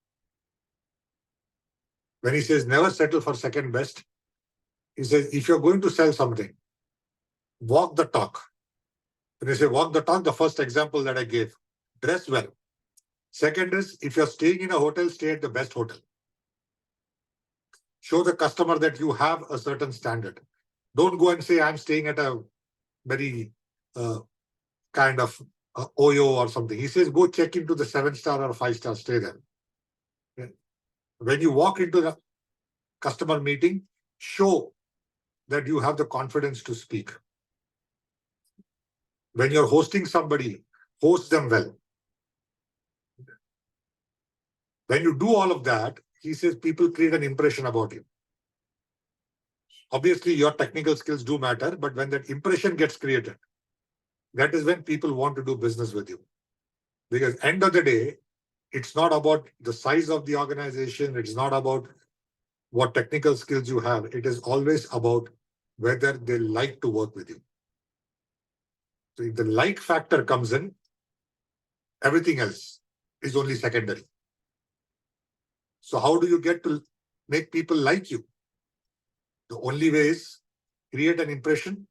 Speaker 2: When he says never settle for second best, he says, if you're going to sell something, walk the talk. When I say walk the talk, the first example that I gave, dress well. Second is, if you're staying in a hotel, stay at the best hotel. Show the customer that you have a certain standard. Don't go and say, I'm staying at a very kind of Oyo or something. He says, go check into the 7-star or 5-star, stay there. Okay. When you walk into the customer meeting, show that you have the confidence to speak. When you're hosting somebody, host them well. When you do all of that, he says people create an impression about you. Obviously, your technical skills do matter, but when that impression gets created, that is when people want to do business with you. Because end of the day, it's not about the size of the organization. It's not about what technical skills you have. It is always about whether they like to work with you. So if the like factor comes in, everything else is only secondary. So how do you get to make people like you? The only way is create an impression,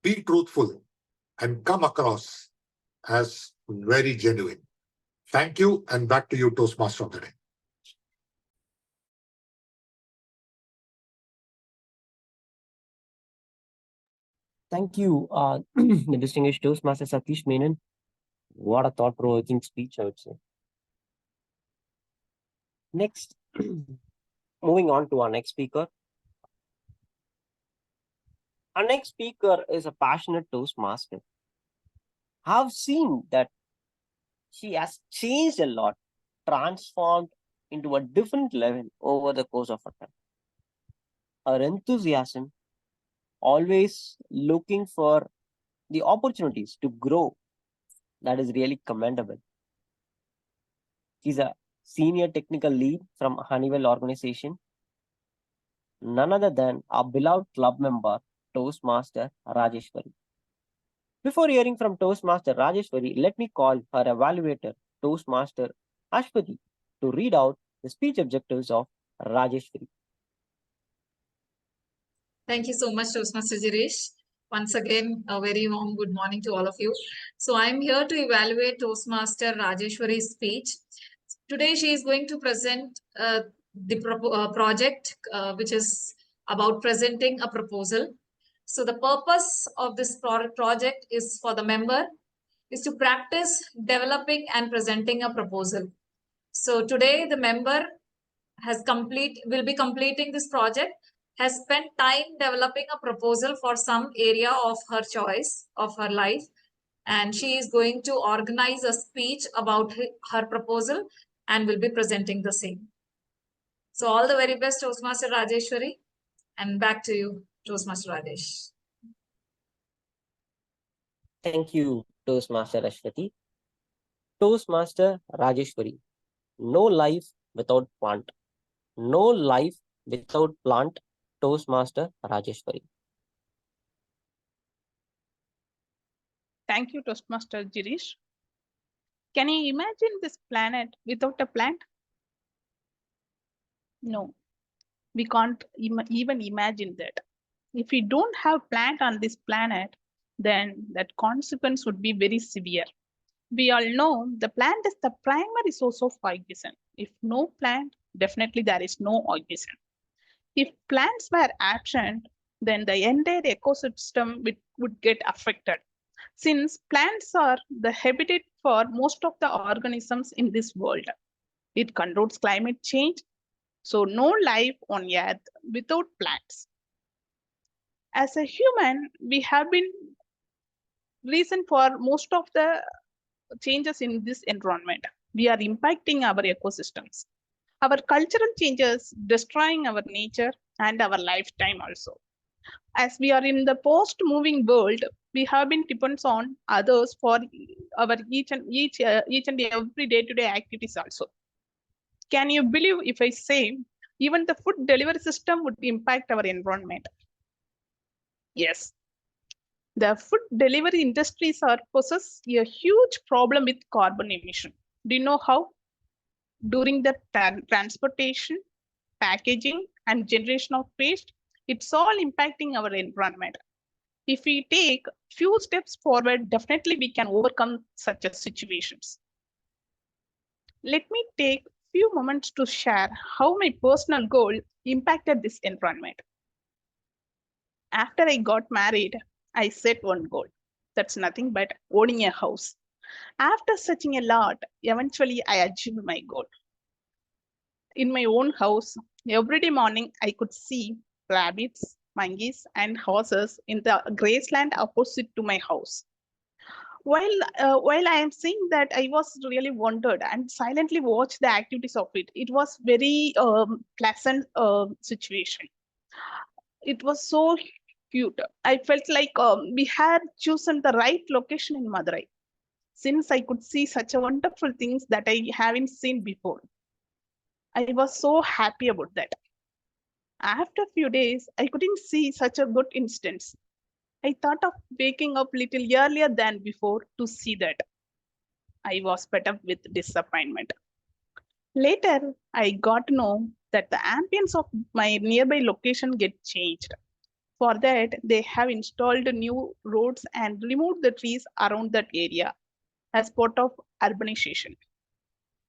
Speaker 2: be truthful, and come across as very genuine. Thank you, and back to you, Toastmaster of the day.
Speaker 7: Thank you, the distinguished Toastmaster Satish Menon. What a thought-provoking speech, I would say. Next, moving on to our next speaker. Our next speaker is a passionate Toastmaster. I've seen that she has changed a lot, transformed into a different level over the course of her time. Her enthusiasm, always looking for the opportunities to grow, that is really commendable. She's a senior technical lead from Honeywell organization, none other than our beloved club member, Toastmaster Rajeshwari. Before hearing from Toastmaster Rajeshwari, let me call her evaluator, Toastmaster Ashwati, to read out the speech objectives of Rajeshwari.
Speaker 5: Thank you so much, Toastmaster Girish. Once again, a very warm good morning to all of you. So I'm here to evaluate Toastmaster Rajeshwari's speech. Today, she is going to present the project, which is about presenting a proposal. So the purpose of this project is for the member is to practice developing and presenting a proposal. So today, the member will be completing this project, has spent time developing a proposal for some area of her choice of her life, and she is going to organize a speech about her proposal and will be presenting the same. So all the very best, Toastmaster Rajeshwari, and back to you, Toastmaster Rajesh.
Speaker 7: Thank you, Toastmaster Ashwati. Toastmaster Rajeshwari. No life without plant. No life without plant. Toastmaster Rajeshwari.
Speaker 9: Thank you, Toastmaster Girish. Can you imagine this planet without a plant? No, we can't even imagine that. If we don't have plant on this planet, then that consequence would be very severe. We all know the plant is the primary source of oxygen. If no plant, definitely there is no oxygen. If plants were absent, then the entire ecosystem would get affected. Since plants are the habitat for most of the organisms in this world, it controls climate change. So no life on Earth without plants. As a human, we have been reason for most of the changes in this environment. We are impacting our ecosystems. Our cultural changes destroying our nature and our lifetime also. As we are in the post-moving world, we have been dependent on others for our each and every day-to-day activities also. Can you believe if I say even the food delivery system would impact our environment? Yes. The food delivery industries possess a huge problem with carbon emission. Do you know how? During the transportation, packaging, and generation of waste, it's all impacting our environment. If we take few steps forward, definitely we can overcome such situations. Let me take few moments to share how my personal goal impacted this environment. After I got married, I set one goal. That's nothing but owning a house. After searching a lot, eventually I achieved my goal. In my own house, every day morning I could see rabbits, monkeys, and horses in the grassland opposite to my house. While I am seeing that, I was really wondered and silently watched the activities of it. It was very pleasant situation. It was so cute. I felt like we had chosen the right location in Madurai, since I could see such a wonderful things that I haven't seen before. I was so happy about that. After a few days, I couldn't see such a good instance. I thought of waking up little earlier than before to see that. I was fed up with disappointment. Later, I got to know that the ambience of my nearby location get changed. For that, they have installed new roads and removed the trees around that area as part of urbanization.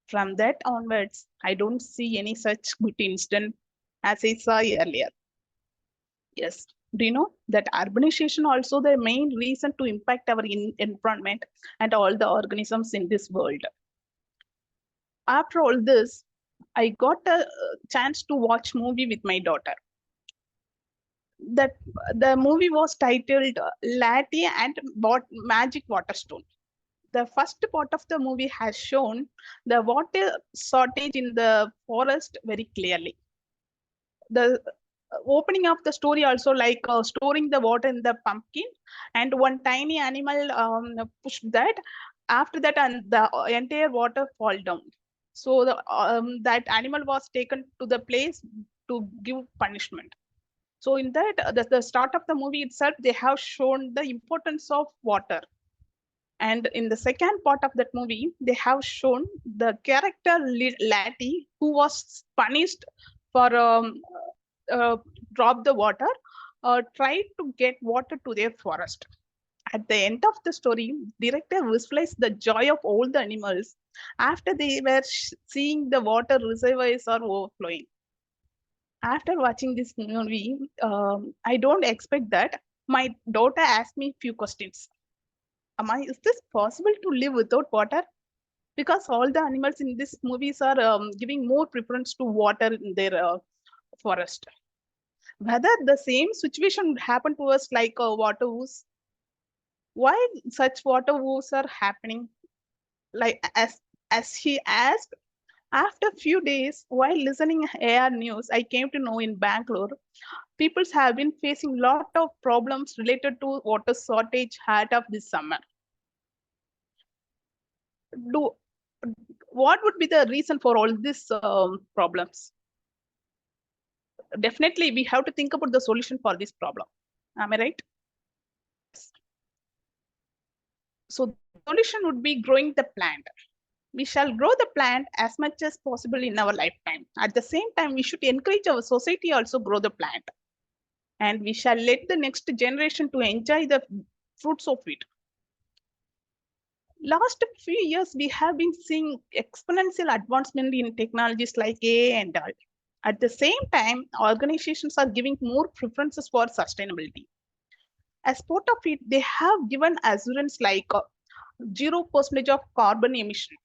Speaker 9: From that onwards, I don't see any such good incident as I saw earlier. Yes. Do you know that urbanization also the main reason to impact our environment and all the organisms in this world? After all this, I got a chance to watch movie with my daughter. That the movie was titled Lati and Magic Waterstone. The first part of the movie has shown the water shortage in the forest very clearly. The opening of the story also like storing the water in the pumpkin, and one tiny animal pushed that. After that, and the entire water fall down. So that animal was taken to the place to give punishment. So in that, the start of the movie itself, they have shown the importance of water. And in the second part of that movie, they have shown the character Lati, who was punished for drop the water, tried to get water to their forest. At the end of the story, director visualized the joy of all the animals after they were seeing the water reservoirs are overflowing. After watching this movie, I don't expect that. My daughter asked me few questions. Is this possible to live without water? Because all the animals in these movies are giving more preference to water in their forest. Whether the same situation would happen to us like water woos? Why such water woos are happening? Like as he asked, after few days while listening AR news, I came to know in Bangalore, people have been facing lot of problems related to water shortage ahead of this summer. What would be the reason for all these problems? Definitely, we have to think about the solution for this problem. Am I right? So the solution would be growing the plant. We shall grow the plant as much as possible in our lifetime. At the same time, we should encourage our society also grow the plant. And we shall let the next generation to enjoy the fruits of it. Last few years, we have been seeing exponential advancement in technologies like AI and all. At the same time, organizations are giving more preferences for sustainability. As part of it, they have given assurance like 0% of carbon emission.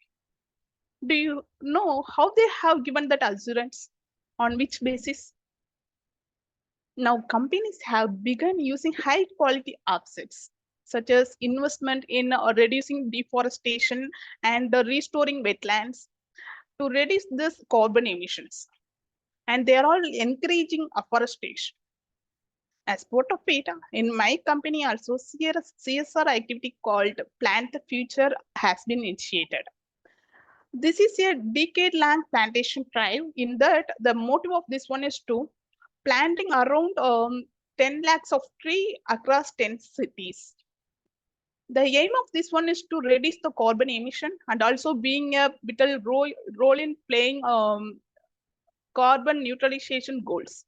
Speaker 9: Do you know how they have given that assurance? On which basis? Now, companies have begun using high quality offsets, such as investment in reducing deforestation and restoring wetlands to reduce this carbon emissions. And they are all encouraging afforestation. As part of it, in my company also, CSR activity called Plant the Future has been initiated. This is a decade-long plantation drive. In that, the motive of this one is to planting around 10 lakhs of tree across 10 cities. The aim of this one is to reduce the carbon emission and also being a vital role in playing carbon neutralization goals.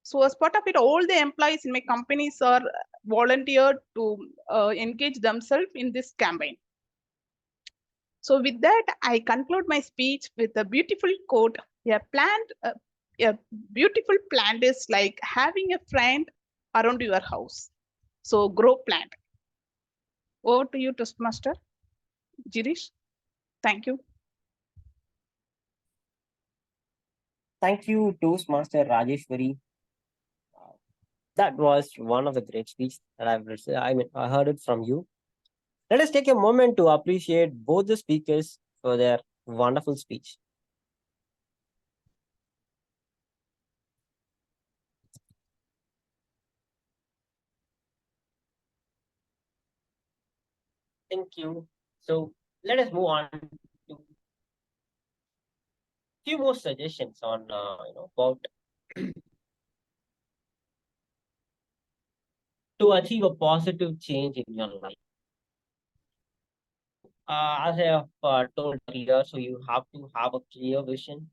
Speaker 9: So as part of it, all the employees in my companies are volunteered to engage themselves in this campaign. So with that, I conclude my speech with a beautiful quote. A beautiful plant is like having a friend around your house. So grow plant. Over to you, Toastmaster Girish. Thank you.
Speaker 7: Thank you, Toastmaster Rajeshwari. That was one of the great speeches that I've listened. I heard it from you. Let us take a moment to appreciate both the speakers for their wonderful speech. Thank you. So let us move on to few more suggestions on about to achieve a positive change in your life. As I have told earlier, so you have to have a clear vision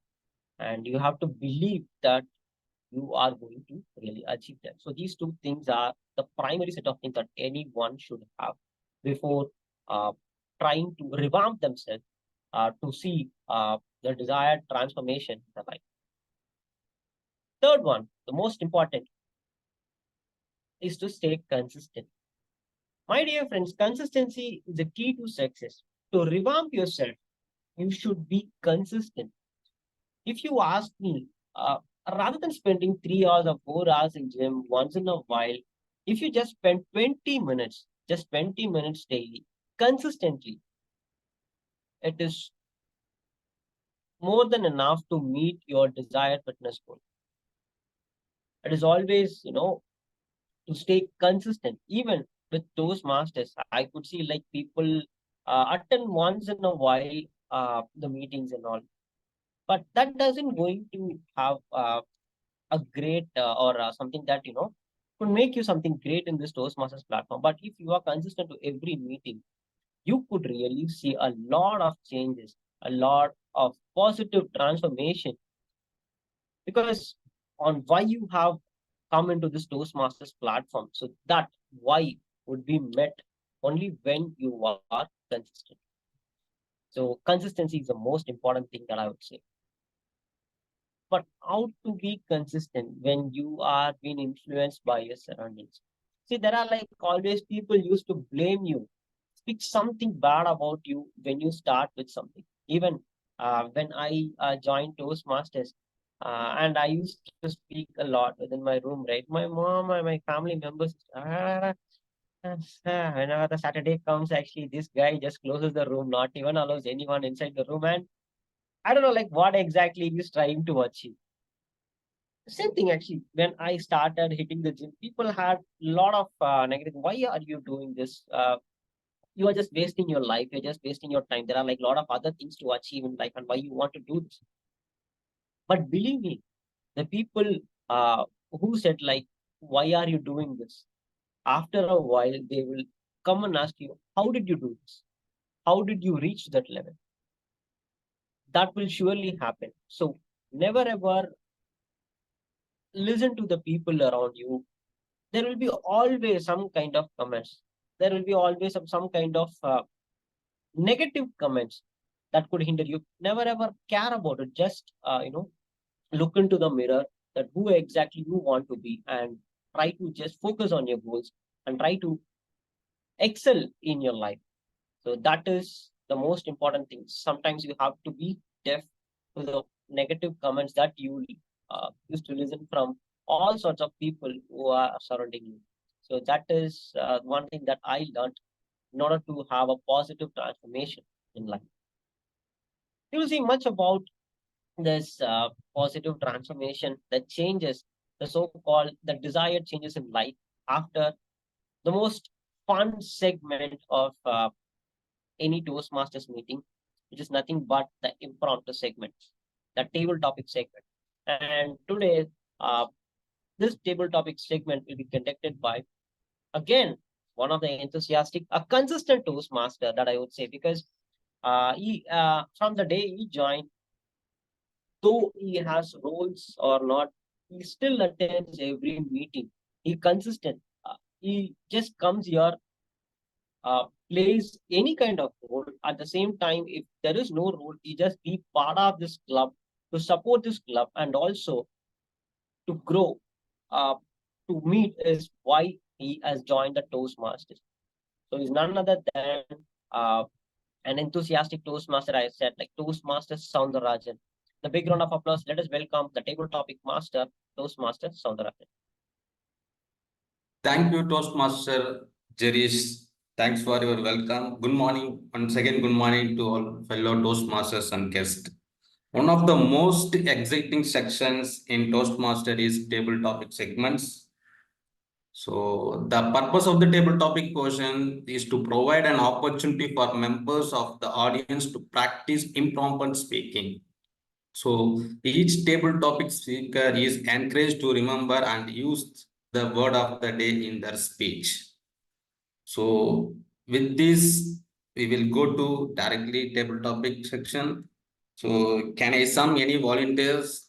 Speaker 7: and you have to believe that you are going to really achieve that. So these two things are the primary set of things that anyone should have before trying to revamp themselves to see the desired transformation in their life. Third one, the most important, is to stay consistent. My dear friends, consistency is the key to success. To revamp yourself, you should be consistent. If you ask me, rather than spending 3 hours or 4 hours in gym once in a while, if you just spend 20 minutes, just 20 minutes daily, consistently, it is more than enough to meet your desired fitness goal. It is always, to stay consistent. Even with Toastmasters, I could see like people attend once in a while the meetings and all, but that doesn't going to have a great or something that could make you something great in this Toastmasters platform. But if you are consistent to every meeting, you could really see a lot of changes, a lot of positive transformation, because on why you have come into this Toastmasters platform. So that why would be met only when you are consistent. So consistency is the most important thing that I would say. But how to be consistent when you are being influenced by your surroundings? See, there are like always people used to blame you, speak something bad about you when you start with something. Even when I joined Toastmasters, and I used to speak a lot within my room, right? My mom and my family members, whenever the Saturday comes, actually, this guy just closes the room, not even allows anyone inside the room. And I don't know, like, what exactly he's trying to achieve. Same thing, actually, when I started hitting the gym, people had a lot of negative. Why are you doing this? You are just wasting your life. You're just wasting your time. There are like a lot of other things to achieve in life, and why you want to do this. But believe me, the people who said like, why are you doing this? After a while, they will come and ask you, how did you do this? How did you reach that level? That will surely happen. So never ever listen to the people around you. There will be always some kind of comments. There will be always some kind of negative comments that could hinder you. Never ever care about it. Just look into the mirror that who exactly you want to be, and try to just focus on your goals and try to excel in your life. So that is the most important thing. Sometimes you have to be deaf to the negative comments that you used to listen from all sorts of people who are surrounding you. So that is one thing that I learned in order to have a positive transformation in life. You will see much about this positive transformation, the changes, the so-called the desired changes in life after the most fun segment of any Toastmasters meeting, which is nothing but the impromptu segment, the table topic segment. And today, this table topic segment will be conducted by, again, one of the enthusiastic, a consistent Toastmaster that I would say, because he from the day he joined, though he has roles or not, he still attends every meeting. He consistent. He just comes here, plays any kind of role. At the same time, if there is no role, he just be part of this club to support this club and also to grow. To meet is why he has joined the Toastmasters. So he's none other than uh, an enthusiastic Toastmaster. I said like Toastmasters Soundarajan. The big round of applause. Let us welcome the table topic master, Toastmaster Soundarajan.
Speaker 10: Thank you, Toastmaster Jerish. Thanks for your welcome. Good morning. Once again, good morning to all fellow Toastmasters and guests. One of the most exciting sections in Toastmaster is table topic segments. So the purpose of the table topic portion is to provide an opportunity for members of the audience to practice impromptu speaking. So each table topic speaker is encouraged to remember and use the word of the day in their speech. So with this, we will go to directly table topic section. So can I sum any volunteers?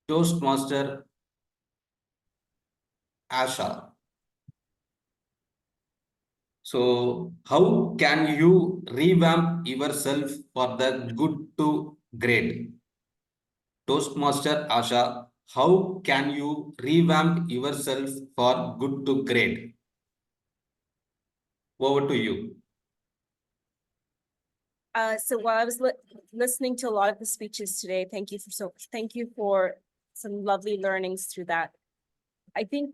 Speaker 10: Toastmaster Asha. So how can you revamp yourself for the good to great? Toastmaster Asha, how can you revamp yourself for good to great? Over to you.
Speaker 3: So while I was listening to a lot of the speeches today, thank you for some lovely learnings through that. I think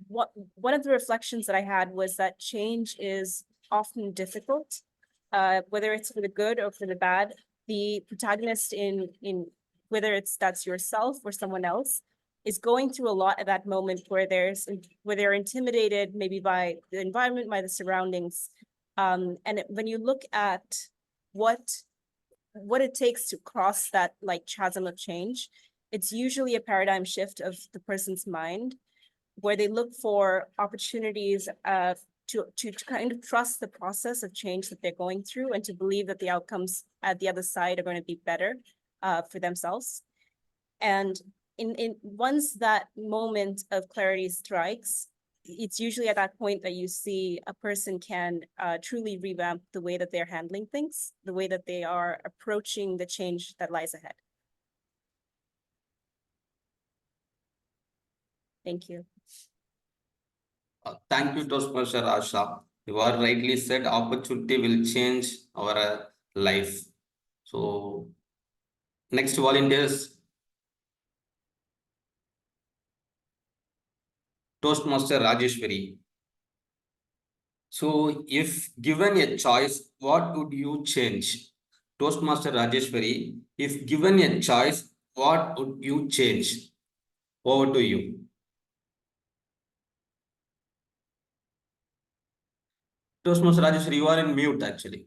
Speaker 3: one of the reflections that I had was that change is often difficult, whether it's for the good or for the bad. The protagonist in whether that's yourself or someone else is going through a lot at that moment where they're intimidated maybe by the environment, by the surroundings. And when you look at what it takes to cross that like chasm of change, it's usually a paradigm shift of the person's mind, where they look for opportunities to kind of trust the process of change that they're going through and to believe that the outcomes at the other side are going to be better for themselves. And in once that moment of clarity strikes, it's usually at that point that you see a person can truly revamp the way that they're handling things, the way that they are approaching the change that lies ahead. Thank you.
Speaker 10: Thank you, Toastmaster Asha. You are rightly said, opportunity will change our life. So, next volunteers. Toastmaster Rajeshwari. So, if given a choice, what would you change? Toastmaster Rajeshwari, if given a choice, what would you change? Over to you. Toastmaster Rajeshwari, you are in mute actually.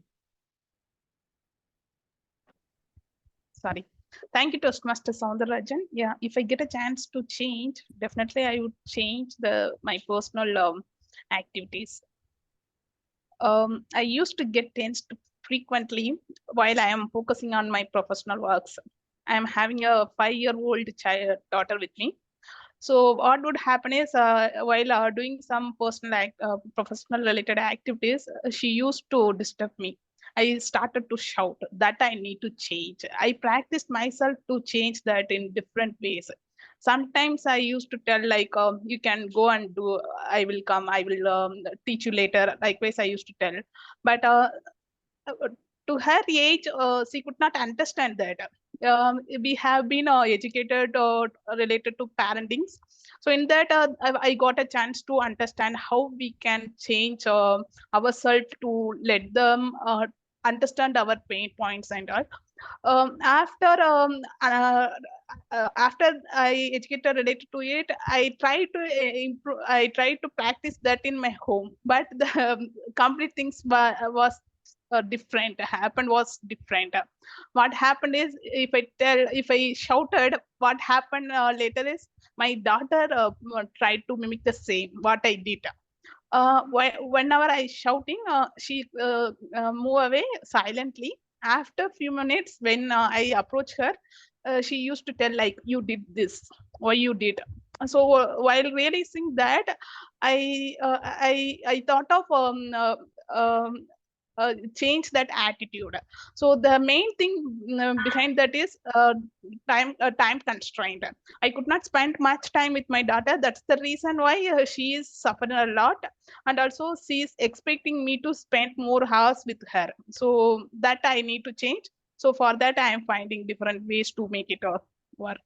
Speaker 9: Sorry. Thank you, Toastmaster Soundarajan. Yeah, if I get a chance to change, definitely I would change my personal activities. I used to get tensed frequently while I am focusing on my professional works. I am having a 5-year-old daughter with me. So what would happen is while doing some professional related activities, she used to disturb me. I started to shout. That I need to change. I practiced myself to change that in different ways. Sometimes I used to tell like, you can go and do, I will come, I will teach you later. Likewise, I used to tell. But to her age, she could not understand that. We have been educated related to parenting. So in that, I got a chance to understand how we can change ourselves to let them understand our pain points and all. After I educated related to it, I try to improve. I try to practice that in my home, but the complete things was different. Happened was different. What happened is, if I shouted, what happened later is my daughter tried to mimic the same what I did. Whenever I shouting, she move away silently. After a few minutes, when I approach her, she used to tell like, you did this, or you did. So while realizing that, I thought of change that attitude. So the main thing behind that is time constraint. I could not spend much time with my daughter. That's the reason why she is suffering a lot, and also she is expecting me to spend more hours with her. So that I need to change. So for that, I am finding different ways to make it work.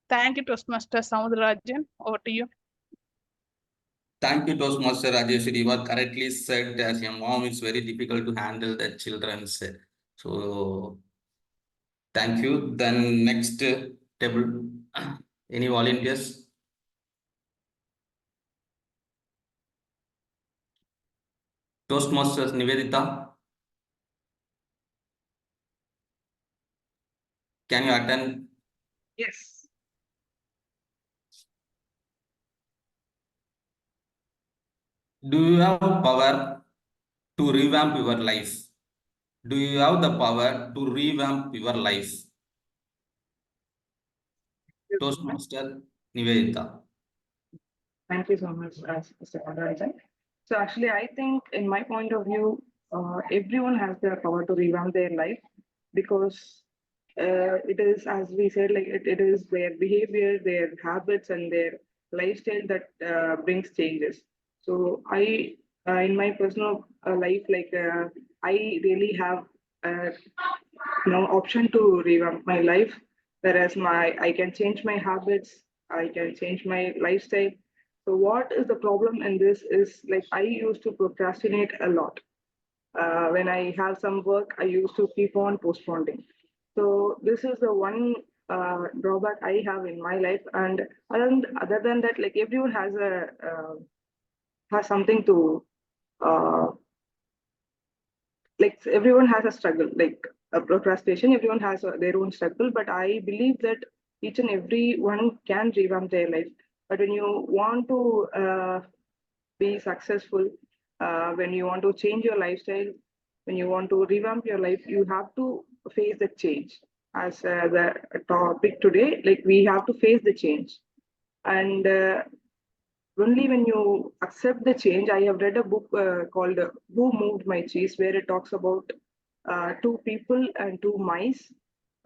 Speaker 9: Thank you, Toastmaster Soundarajan. Over to you.
Speaker 10: Thank you, Toastmaster Rajeshwari. You are correctly said, as a mom, it's very difficult to handle the children's. So, thank you. Then next table, any volunteers? Toastmasters Nivedita, can you attend?
Speaker 8: Yes.
Speaker 10: Do you have power to revamp your life? Do you have the power to revamp your life? Toastmaster Nivedita.
Speaker 8: Thank you so much, Mr. Conrad. So actually, I think in my point of view, everyone has the power to revamp their life because it is, as we said, like it is their behavior, their habits, and their lifestyle that brings changes. So in my personal life, I really have no option to revamp my life, whereas I can change my habits, I can change my lifestyle. So what is the problem in this is like I used to procrastinate a lot. When I have some work, I used to keep on postponing. So this is the one drawback I have in my life. And other than that, like everyone has something to uh, like everyone has a struggle, like a procrastination. Everyone has their own struggle, but I believe that each and every one can revamp their life. But when you want to be successful, when you want to change your lifestyle, when you want to revamp your life, you have to face the change. As the topic today, like we have to face the change, and only when you accept the change. I have read a book called Who Moved My Cheese, where it talks about two people and two mice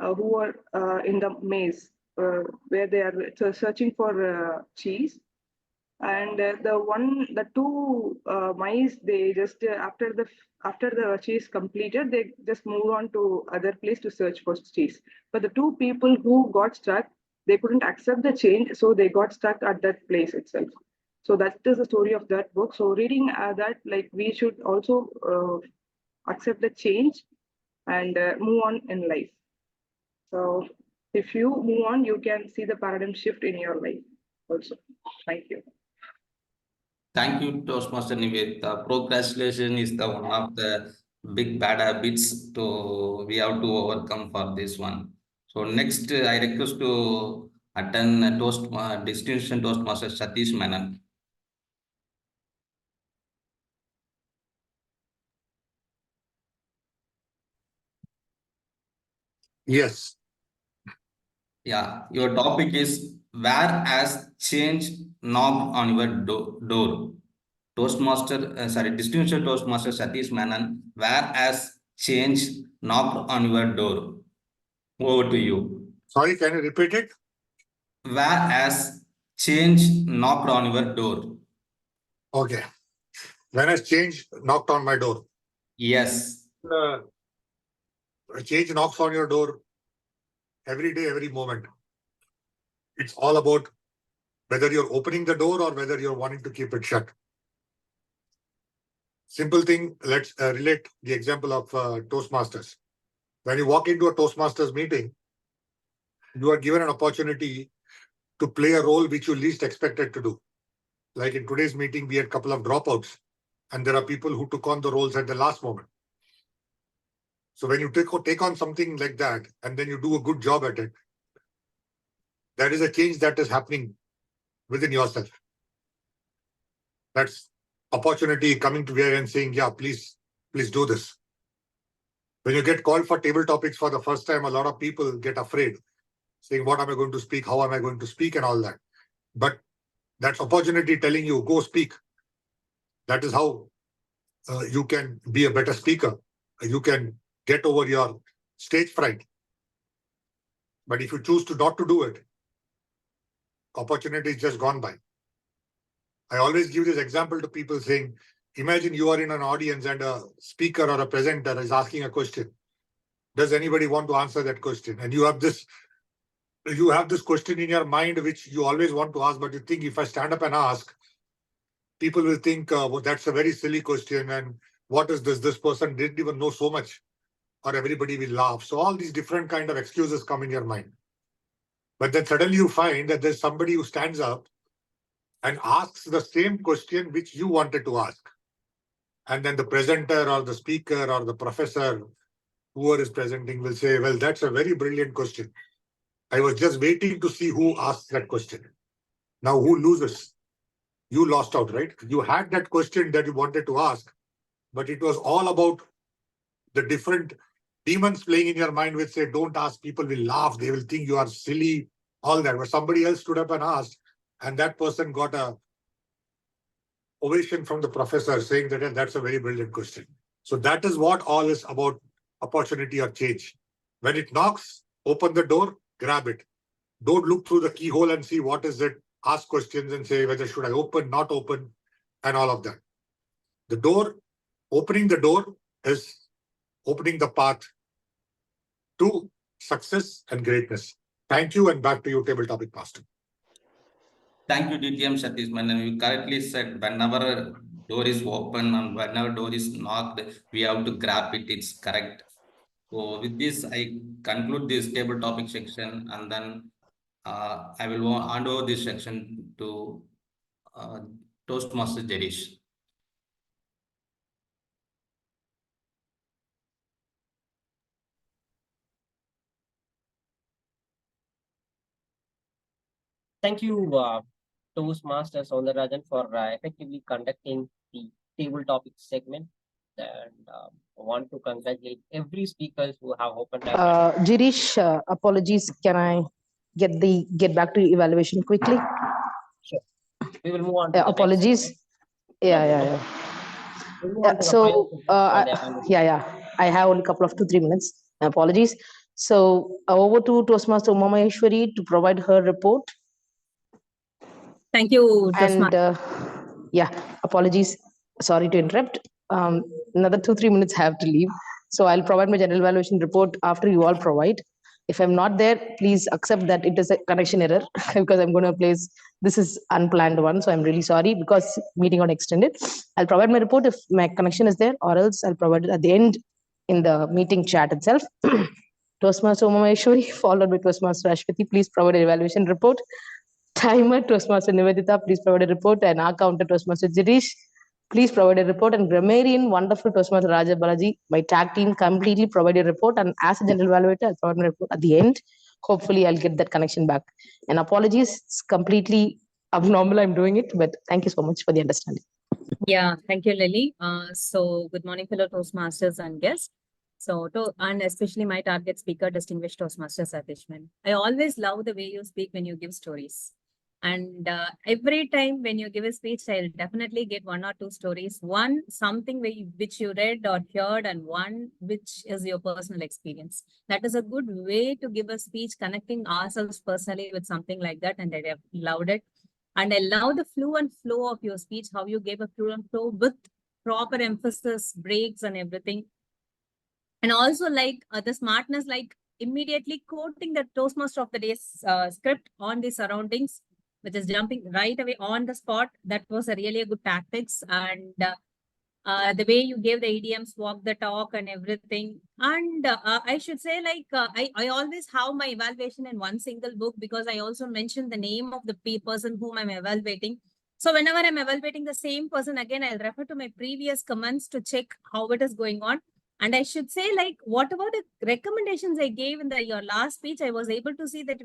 Speaker 8: who are in the maze where they are searching for cheese. And the two mice, they just after the cheese completed, they just move on to other place to search for cheese. But the two people who got stuck, they couldn't accept the change, so they got stuck at that place itself. So that is the story of that book. So reading that, like we should also accept the change and move on in life. So if you move on, you can see the paradigm shift in your life also. Thank you.
Speaker 10: Thank you, Toastmaster Nivedita. Procrastination is the one of the big bad habits to we have to overcome for this one. So next, I request to attend Distinction Toastmaster Satish Menon.
Speaker 2: Yes.
Speaker 10: Yeah, your topic is where has change knocked on your door? Distinguished Toastmaster Satish Menon, where has change knocked on your door? Over to you.
Speaker 2: Sorry, can you repeat it?
Speaker 10: Where has change knocked on your door?
Speaker 2: Okay. When has change knocked on my door?
Speaker 10: Yes.
Speaker 2: Change knocks on your door every day, every moment. It's all about whether you're opening the door or whether you're wanting to keep it shut. Simple thing, let's relate the example of Toastmasters. When you walk into a Toastmasters meeting, you are given an opportunity to play a role which you least expected to do. Like in today's meeting, we had a couple of dropouts, and there are people who took on the roles at the last moment. So when you take on something like that, and then you do a good job at it, that is a change that is happening within yourself. That's opportunity coming to bear and saying, yeah, please do this. When you get called for table topics for the first time, a lot of people get afraid, saying, what am I going to speak? How am I going to speak? And all that. But that's opportunity telling you, go speak. That is how you can be a better speaker. You can get over your stage fright. But if you choose to not to do it, opportunity is just gone by. I always give this example to people saying, imagine you are in an audience and a speaker or a presenter is asking a question. Does anybody want to answer that question? And you have this question in your mind, which you always want to ask, but you think if I stand up and ask, people will think, well, that's a very silly question. And what is this? This person didn't even know so much, or everybody will laugh. So all these different kind of excuses come in your mind. But then suddenly you find that there's somebody who stands up and asks the same question which you wanted to ask. And then the presenter or the speaker or the professor, whoever is presenting, will say, well, that's a very brilliant question. I was just waiting to see who asks that question. Now, who loses? You lost out, right? You had that question that you wanted to ask, but it was all about the different demons playing in your mind, which say, don't ask, people will laugh, they will think you are silly, all that. But somebody else stood up and asked, and that person got a ovation from the professor saying that that's a very brilliant question. So that is what all is about, opportunity or change. When it knocks, open the door, grab it. Don't look through the keyhole and see what is it. Ask questions and say whether should I open, not open, and all of that. The door, opening the door is opening the path to success and greatness. Thank you, and back to you, Table Topic Master.
Speaker 10: Thank you, DTM Satish Manan. You correctly said whenever door is open and whenever door is knocked, we have to grab it. It's correct. So with this, I conclude this table topic section, and then I will hand over this section to Toastmaster Jerish.
Speaker 7: Thank you, Toastmasters Rajan, for effectively conducting the table topic segment. And I want to congratulate every speakers who have opened up.
Speaker 6: Jirish, apologies. Can I get back to evaluation quickly?
Speaker 7: Sure. We will move on. To the
Speaker 6: Apologies.
Speaker 7: next
Speaker 6: Yeah.
Speaker 7: We'll move on to the
Speaker 6: So,
Speaker 7: final section for the evaluation.
Speaker 6: I have only a couple of 2-3 minutes. Apologies. So, over to Toastmaster Uma Maheshwari to provide her report.
Speaker 3: Thank you,
Speaker 6: And apologies. Sorry to interrupt. Another 2-3 minutes have to leave. So I'll provide my general evaluation report after you all provide. If I'm not there, please accept that it is a connection error because I'm going to place, this is unplanned one. So I'm really sorry because meeting got extended. I'll provide my report if my connection is there, or else I'll provide it at the end in the meeting chat itself. Toastmaster Uma Maheshwari, followed by Toastmaster Ashwati, please provide an evaluation report. Timer, Toastmaster Nivedita, please provide a report. And our counter, Toastmaster Jirish, please provide a report. And grammarian, wonderful Toastmaster Raja Balaji, my tag team, completely provide a report. And as a general evaluator, I'll provide my report at the end. Hopefully, I'll get that connection back. And apologies, it's completely abnormal. I'm doing it, but thank you so much for the understanding.
Speaker 3: Yeah, thank you, Lily. So good morning, fellow Toastmasters and guests. So, and especially my target speaker, distinguished Toastmaster Satish Manan. I always love the way you speak when you give stories. And every time when you give a speech, I'll definitely get 1 or 2 stories. One, something which you read or heard, and one which is your personal experience. That is a good way to give a speech, connecting ourselves personally with something like that. And I have loved it. And I love the flow of your speech, how you gave a flow with proper emphasis, breaks and everything. And also like the smartness, like immediately quoting the Toastmaster of the Day's script on the surroundings, which is jumping right away on the spot. That was a really good tactics. And the way you gave the idioms, walk the talk and everything. And I should say, like, I always have my evaluation in one single book, because I also mentioned the name of the person whom I'm evaluating. So whenever I'm evaluating the same person, again, I'll refer to my previous comments to check how it is going on. And I should say, like, whatever the recommendations I gave in your last speech, I was able to see that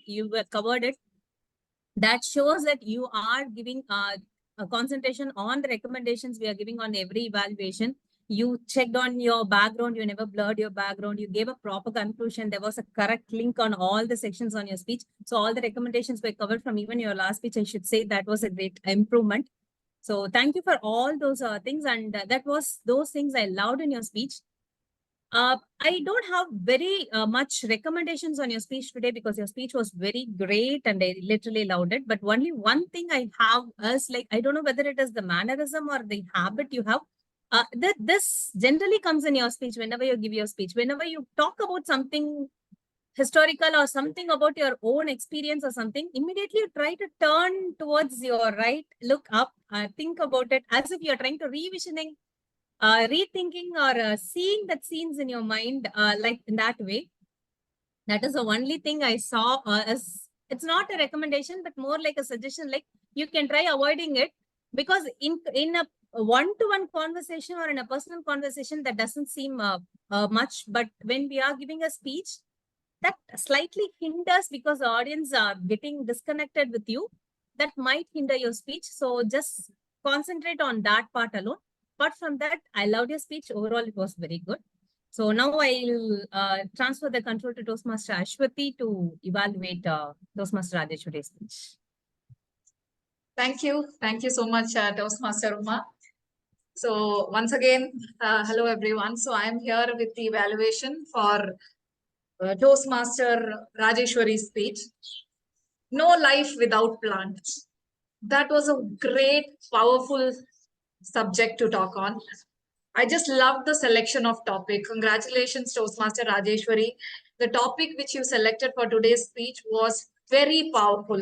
Speaker 3: you were covered it. That shows that you are giving a concentration on the recommendations we are giving on every evaluation. You checked on your background, you never blurred your background, you gave a proper conclusion, there was a correct link on all the sections on your speech. So all the recommendations were covered from even your last speech. I should say that was a great improvement. So thank you for all those things. And that was those things I loved in your speech. I don't have very much recommendations on your speech today, because your speech was very great and I literally loved it. But only one thing I have is, like, I don't know whether it is the mannerism or the habit you have. This generally comes in your speech whenever you give your speech. Whenever you talk about something historical or something about your own experience or something, immediately you try to turn towards your right, look up, think about it as if you're trying to revisioning, rethinking or seeing that scenes in your mind, like in that way. That is the only thing I saw as, it's not a recommendation, but more like a suggestion, like you can try avoiding it, because in a one-to-one conversation or in a personal conversation, that doesn't seem much. But when we are giving a speech, that slightly hinders because the audience are getting disconnected with you. That might hinder your speech. So just concentrate on that part alone. Apart from that, I loved your speech. Overall, it was very good. So now I'll transfer the control to Toastmaster Ashwati to evaluate Toastmaster Rajeshwari's speech.
Speaker 5: Thank you. Thank you so much, Toastmaster Uma. So once again, hello everyone. So I am here with the evaluation for Toastmaster Rajeshwari's speech. No life without plants. That was a great, powerful subject to talk on. I just love the selection of topic. Congratulations, Toastmaster Rajeshwari. The topic which you selected for today's speech was very powerful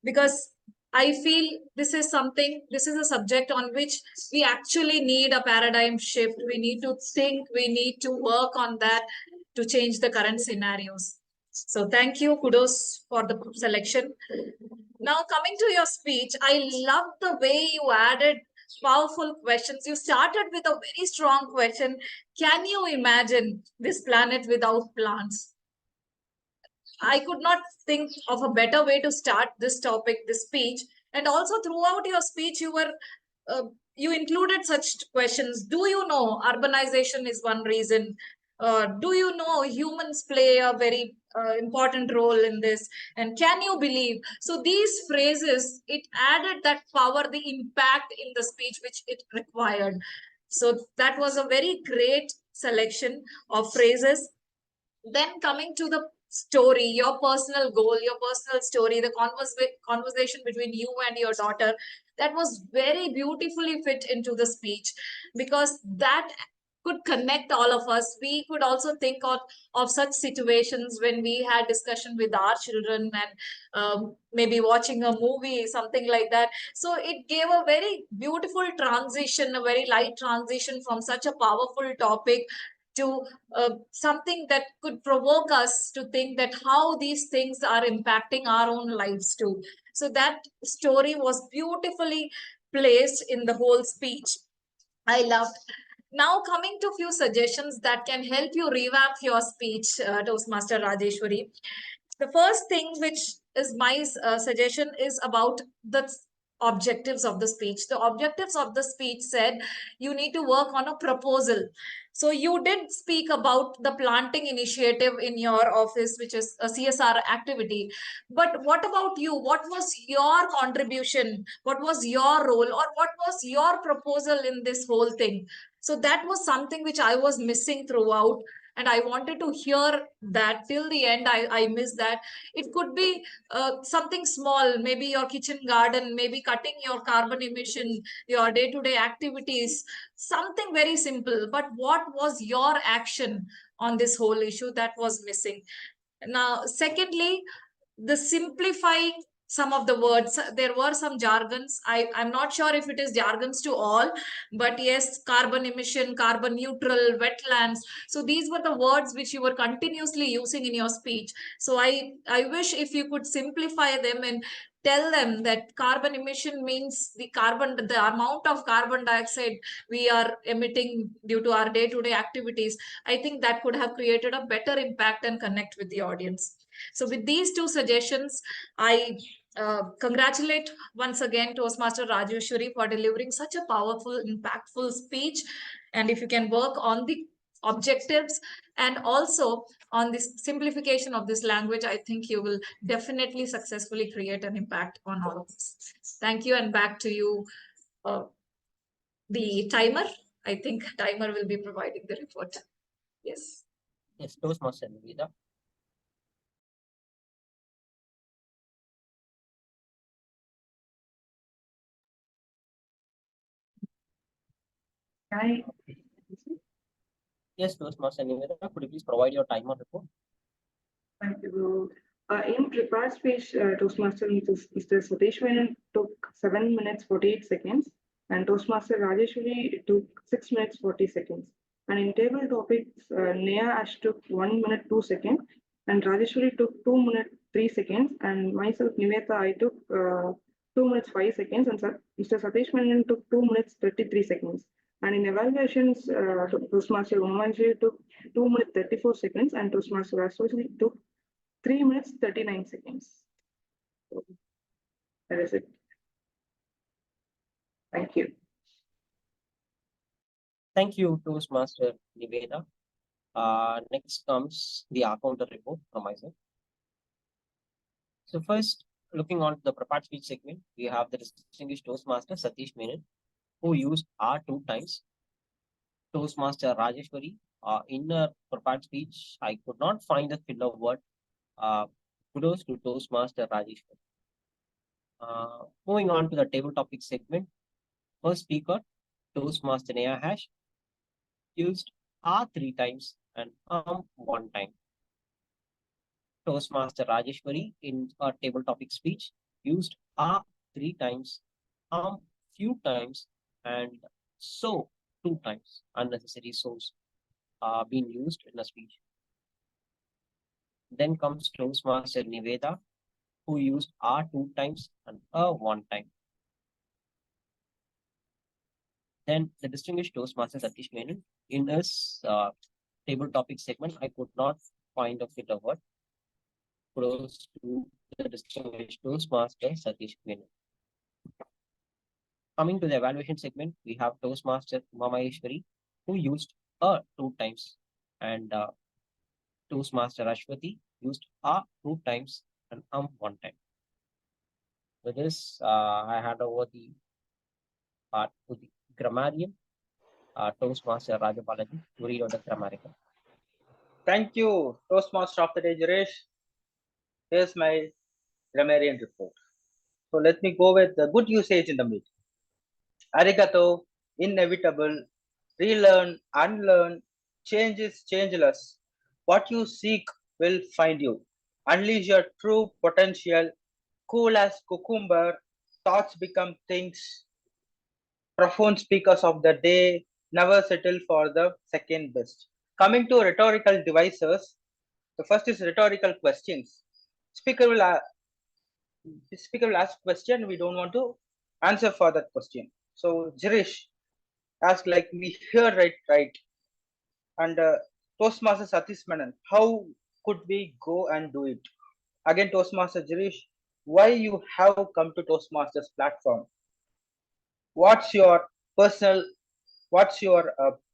Speaker 5: because I feel this is a subject on which we actually need a paradigm shift. We need to think, we need to work on that to change the current scenarios. So thank you, kudos for the selection. Now coming to your speech, I love the way you added powerful questions. You started with a very strong question. Can you imagine this planet without plants? I could not think of a better way to start this topic, this speech. And also throughout your speech, you included such questions. Do you know urbanization is one reason? Do you know humans play a very important role in this? And can you believe? So these phrases, it added that power, the impact in the speech which it required. So that was a very great selection of phrases. Then coming to the story, your personal goal, your personal story, the conversation between you and your daughter, that was very beautifully fit into the speech because that could connect all of us. We could also think of such situations when we had discussion with our children and maybe watching a movie, something like that. So it gave a very beautiful transition, a very light transition from such a powerful topic to something that could provoke us to think that how these things are impacting our own lives too. So that story was beautifully placed in the whole speech. I loved. Now coming to few suggestions that can help you revamp your speech, Toastmaster Rajeshwari. The first thing which is my suggestion is about the objectives of the speech. The objectives of the speech said you need to work on a proposal. So you did speak about the planting initiative in your office, which is a CSR activity. But what about you? What was your contribution? What was your role? Or what was your proposal in this whole thing? So that was something which I was missing throughout. And I wanted to hear that till the end. I missed that. It could be something small, maybe your kitchen garden, maybe cutting your carbon emission, your day-to-day activities, something very simple. But what was your action on this whole issue? That was missing. Now, secondly, the simplifying some of the words. There were some jargons. I'm not sure if it is jargons to all, but yes, carbon emission, carbon neutral, wetlands. So these were the words which you were continuously using in your speech. So I wish if you could simplify them and tell them that carbon emission means the amount of carbon dioxide we are emitting due to our day-to-day activities. I think that could have created a better impact and connect with the audience. So with these two suggestions, I congratulate once again Toastmaster Rajeshwari for delivering such a powerful, impactful speech. And if you can work on the objectives and also on this simplification of this language, I think you will definitely successfully create an impact on all of us. Thank you, and back to you, the timer. I think timer will be providing the report. Yes.
Speaker 7: Yes, Toastmaster Niveda. Yes, Toastmaster Niveda, could you please provide your timer report?
Speaker 8: Thank you. In prepared speech, Toastmaster Mr. Satish Menon took 7 minutes 48 seconds, and Toastmaster Rajeshwari took 6 minutes 40 seconds. And in table topics, Neha Ash took 1 minute 2 seconds, and Rajeshwari took 2 minutes 3 seconds, and myself Nivetha I took 2 2 minutes 5 seconds, and Mr. Satish Menon took 2 minutes 33 seconds. And in evaluations, Toastmaster Umamanshi took 2 minutes 34 seconds, and Toastmaster Ashwati took 3 minutes 39 seconds. So, that is it. Thank you.
Speaker 7: Thank you, Toastmaster Niveda. Next comes the counter report from myself. So first, looking on the prepared speech segment, we have the distinguished Toastmaster Satish Menon, who used R 2 times. Toastmaster Rajeshwari, in her prepared speech, I could not find a filler word. Kudos to Toastmaster Rajeshwari. Moving on to the table topic segment, first speaker, Toastmaster Neha Hash, used R 3 times and 1 time. Toastmaster Rajeshwari, in her table topic speech, used R 3 times, few times, and so 2 times. Unnecessary so's being used in a speech. Then comes Toastmaster Niveda, who used R 2 times and 1 time. Then the distinguished Toastmaster Satish Menon, in his table topic segment, I could not find a filler word. Kudos to the distinguished Toastmaster Satish Menon. Coming to the evaluation segment, we have Toastmaster Maheshwari, who used 2 times, and Toastmaster Ashwati used 2 times and 1 time. With this, I hand over the part to the grammarian, Toastmaster Rajabalaji, to read out the grammatical.
Speaker 1: Thank you, Toastmaster of the day, Jaresh. Here's my grammarian report. So let me go with the good usage in the meeting. Arigato, inevitable, relearn, unlearn, change is changeless. What you seek will find you. Unleash your true potential. Cool as cucumber, thoughts become things. Profound speakers of the day, never settle for the second best. Coming to rhetorical devices, the first is rhetorical questions. Speaker will ask question, we don't want to answer for that question. So Jirish asked like we hear right. And Toastmaster Satish Menon, how could we go and do it? Again, Toastmaster Jirish, why you have come to Toastmasters platform? What's your personal, what's your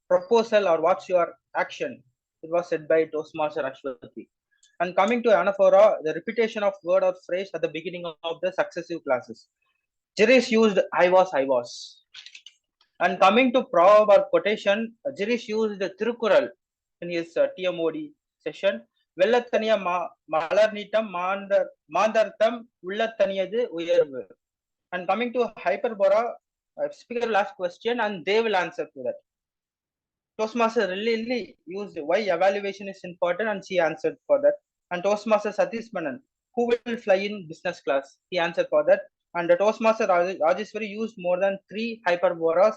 Speaker 1: proposal or what's your action? It was said by Toastmaster Ashwati. And coming to anaphora, the repetition of word or phrase at the beginning of the successive classes. Jirish used I was. And coming to proverb or quotation, Jirish used the Tirukural in his TMOD session. Vellathaniya malarnitam mandartham ullathaniyadu uyarvu. And coming to hyperbora, speaker will ask question and they will answer to that. Toastmaster really used why evaluation is important and she answered for that. And Toastmaster Satish Menon, who will fly in business class? He answered for that. And the Toastmaster Rajeshwari used more than 3 hyperboras.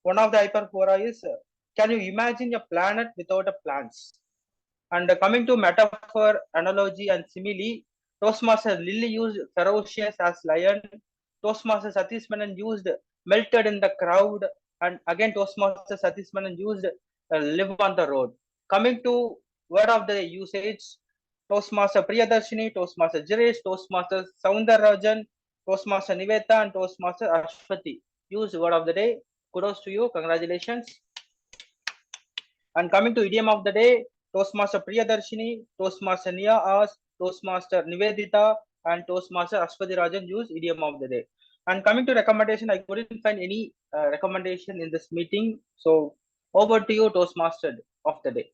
Speaker 1: One of the hyperbora is, can you imagine a planet without a plants? And coming to metaphor, analogy, and simile, Toastmaster Lily used ferocious as lion. Toastmaster Satish Menon used melted in the crowd. And again, Toastmaster Satish Menon used live on the road. Coming to word of the usage, Toastmaster Priyadarshini, Toastmaster Jirish, Toastmaster Soundarajan, Toastmaster Niveta, and Toastmaster Ashwati use word of the day. Kudos to you, congratulations. And coming to idiom of the day, Toastmaster Priyadarshini, Toastmaster Nia As, Toastmaster Nivedita, and Toastmaster Ashwati Rajan use idiom of the day. And coming to recommendation, I couldn't find any recommendation in this meeting. So over to you, Toastmaster of the day.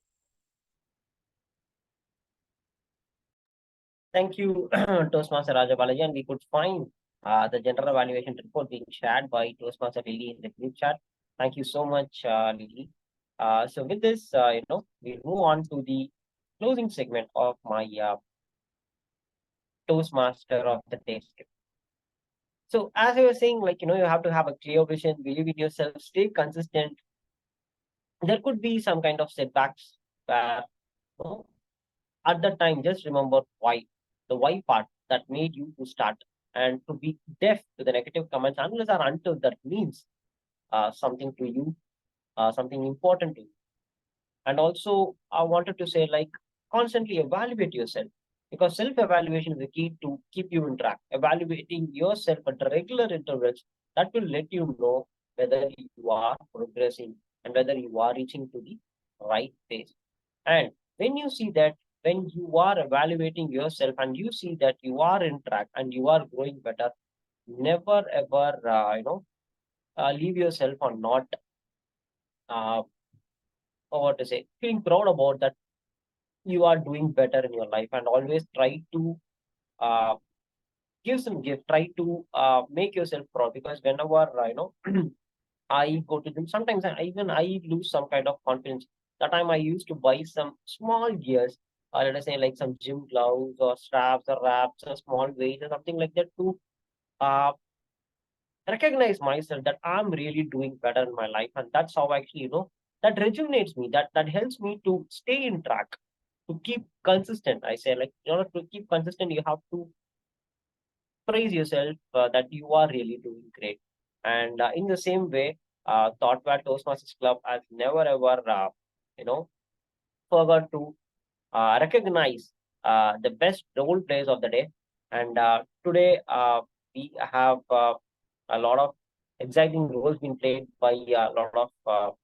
Speaker 7: Thank you, Toastmaster Rajabalaji, and we could find the general evaluation report being shared by Toastmaster Lily in the group chat. Thank you so much, Lily. So with this, we'll move on to the closing segment of my Toastmaster of the day. So as I was saying, you have to have a clear vision, believe in yourself, stay consistent. There could be some kind of setbacks where, at that time, just remember why, the why part that made you to start and to be deaf to the negative comments unless or until that means something to you, something important to you. And also, I wanted to say, like, constantly evaluate yourself, because self-evaluation is the key to keep you in track. Evaluating yourself at regular intervals, that will let you know whether you are progressing and whether you are reaching to the right pace. And when you see that, when you are evaluating yourself and you see that you are in track and you are growing better, never ever, leave yourself or not, or what to say, feeling proud about that you are doing better in your life, and always try to uh, give some gift, try to make yourself proud, because whenever I go to gym, sometimes I lose some kind of confidence. That time I used to buy some small gears, let us say like some gym gloves or straps or wraps or small weights or something like that, to uh, recognize myself that I'm really doing better in my life. And that's how actually, that rejuvenates me, that helps me to stay in track, to keep consistent. I say, like, in order to keep consistent, you have to praise yourself that you are really doing great. And in the same way, Thoughtware Toastmasters Club has never ever, forgot to recognize the best role players of the day. And today, we have a lot of exciting roles being played by a lot of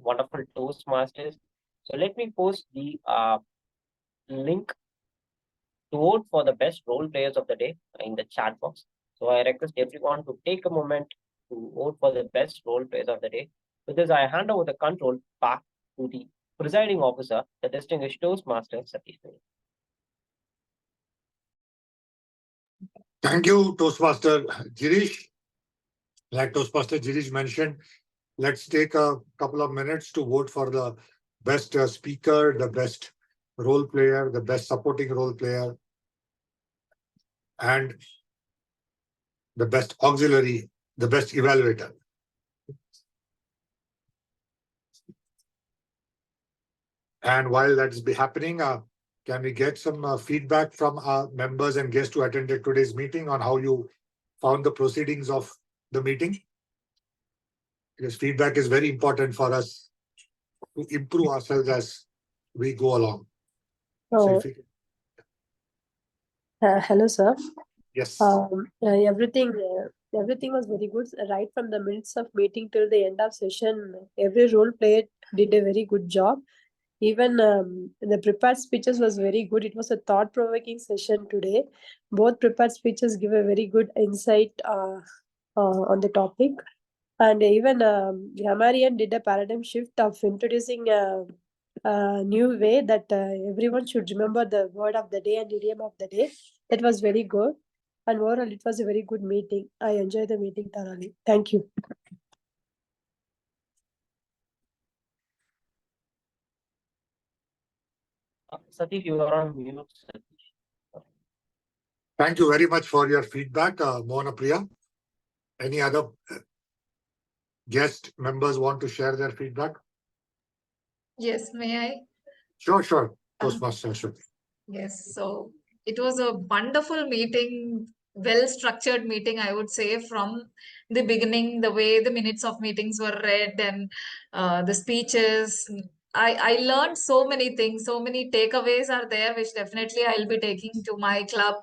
Speaker 7: wonderful Toastmasters. So let me post the link to vote for the best role players of the day in the chat box. So I request everyone to take a moment to vote for the best role players of the day. With this, I hand over the control back to the presiding officer, the distinguished Toastmaster, Satish.
Speaker 2: Thank you, Toastmaster Girish. Like Toastmaster Girish mentioned, let's take a couple of minutes to vote for the best speaker, the best role player, the best supporting role player, and the best auxiliary, the best evaluator. And while that's happening, can we get some feedback from our members and guests who attended today's meeting on how you found the proceedings of the meeting? Because feedback is very important for us to improve ourselves as we go along. So if we,
Speaker 4: Hello, sir.
Speaker 2: yes.
Speaker 4: Everything was very good. Right from the minutes of meeting till the end of session, every role player did a very good job. Even the prepared speeches was very good. It was a thought-provoking session today. Both prepared speeches give a very good insight on the topic. And even Grammarian did a paradigm shift of introducing a new way that everyone should remember the word of the day and idiom of the day. That was very good. And overall, it was a very good meeting. I enjoyed the meeting thoroughly. Thank you.
Speaker 7: Satish, you are on mute. Satish.
Speaker 2: Thank you very much for your feedback, Mona Priya. Any other guest members want to share their feedback?
Speaker 5: Yes, may I?
Speaker 2: Sure. Toastmaster Ashwati.
Speaker 5: Yes, so it was a wonderful meeting, well-structured meeting, I would say, from the beginning, the way the minutes of meetings were read and the speeches. I learned so many things, so many takeaways are there, which definitely I'll be taking to my club.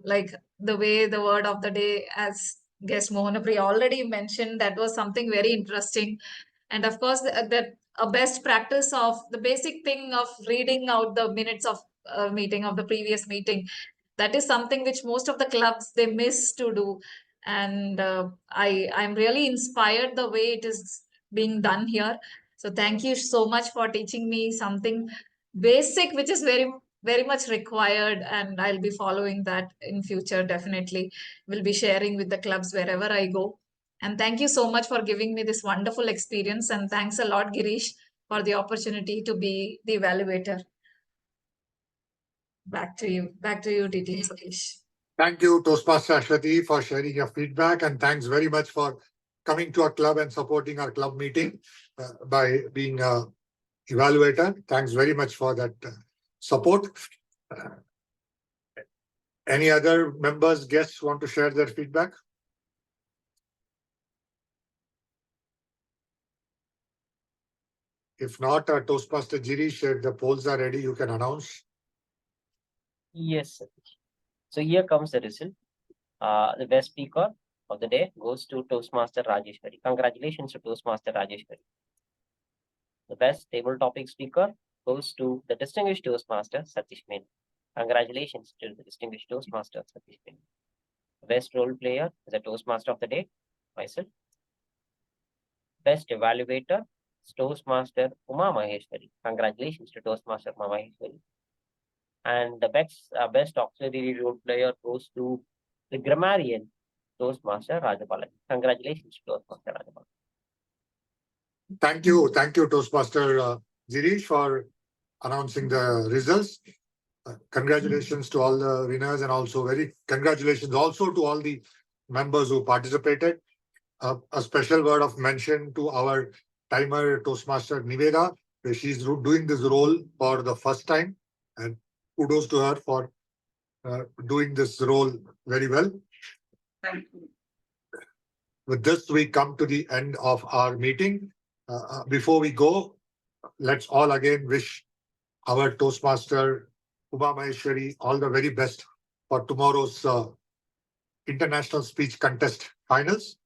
Speaker 5: Like the way the word of the day, as guest Mohanapri already mentioned, that was something very interesting. And of course, that a best practice of the basic thing of reading out the minutes of meeting of the previous meeting, that is something which most of the clubs they miss to do. And I'm really inspired the way it is being done here. So thank you so much for teaching me something basic, which is very much required, and I'll be following that in future. Definitely will be sharing with the clubs wherever I go. And thank you so much for giving me this wonderful experience. And thanks a lot, Girish, for the opportunity to be the evaluator. Back to you, TT Satish.
Speaker 2: Thank you, Toastmaster Ashwati, for sharing your feedback, and thanks very much for coming to our club and supporting our club meeting by being an evaluator. Thanks very much for that support. Any other members, guests want to share their feedback? If not, Toastmaster Girish, if the polls are ready, you can announce.
Speaker 7: Yes, Satish. So here comes the result. The best speaker of the day goes to Toastmaster Rajeshwari. Congratulations to Toastmaster Rajeshwari. The best table topic speaker goes to the distinguished Toastmaster Satish Mehta. Congratulations to the distinguished Toastmaster Satish Mehta. The best role player is a Toastmaster of the day, myself. Best evaluator is Toastmaster Uma Maheshwari. Congratulations to Toastmaster Uma Maheshwari. And the best auxiliary role player goes to the grammarian Toastmaster Rajapala. Congratulations to Toastmaster Rajapala.
Speaker 2: Thank you, Toastmaster Girish, for announcing the results. Congratulations to all the winners, and also congratulations also to all the members who participated. A special word of mention to our timer Toastmaster Niveda. She's doing this role for the first time, and kudos to her for doing this role very well.
Speaker 8: Thank you.
Speaker 2: With this, we come to the end of our meeting. Before we go, let's all again wish our Toastmaster Uma Maheshwari all the very best for tomorrow's International Speech Contest Finals.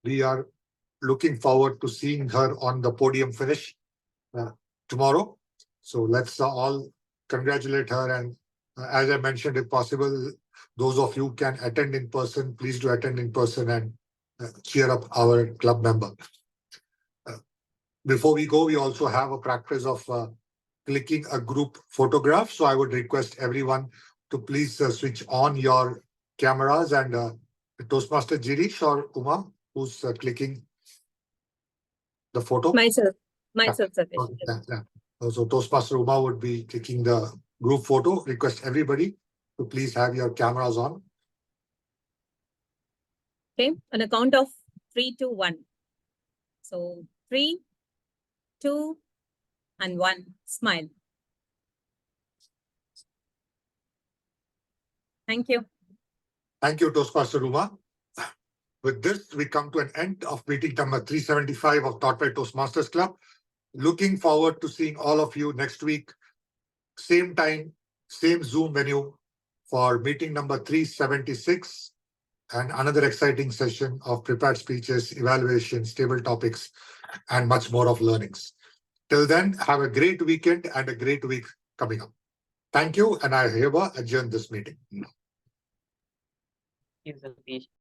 Speaker 2: We are looking forward to seeing her on the podium finish tomorrow. So let's all congratulate her. And as I mentioned, if possible, those of you can attend in person, please do attend in person and cheer up our club member. Before we go, we also have a practice of clicking a group photograph. So I would request everyone to please switch on your cameras, and Toastmaster Girish or Uma, who's clicking the photo?
Speaker 3: Myself, Satish.
Speaker 2: Yeah. So Toastmaster Uma would be clicking the group photo. Request everybody to please have your cameras on.
Speaker 3: Okay, on a count of 3, 2, 1. So 3, 2, and 1. Smile. Thank you.
Speaker 2: Thank you, Toastmaster Uma. With this, we come to an end of meeting number 375 of Thoughtware Toastmasters Club. Looking forward to seeing all of you next week, same time, same Zoom venue, for meeting number 376 and another exciting session of prepared speeches, evaluations, table topics, and much more of learnings. Till then, have a great weekend and a great week coming up. Thank you, and I hereby adjourn this meeting.
Speaker 7: Here's the page.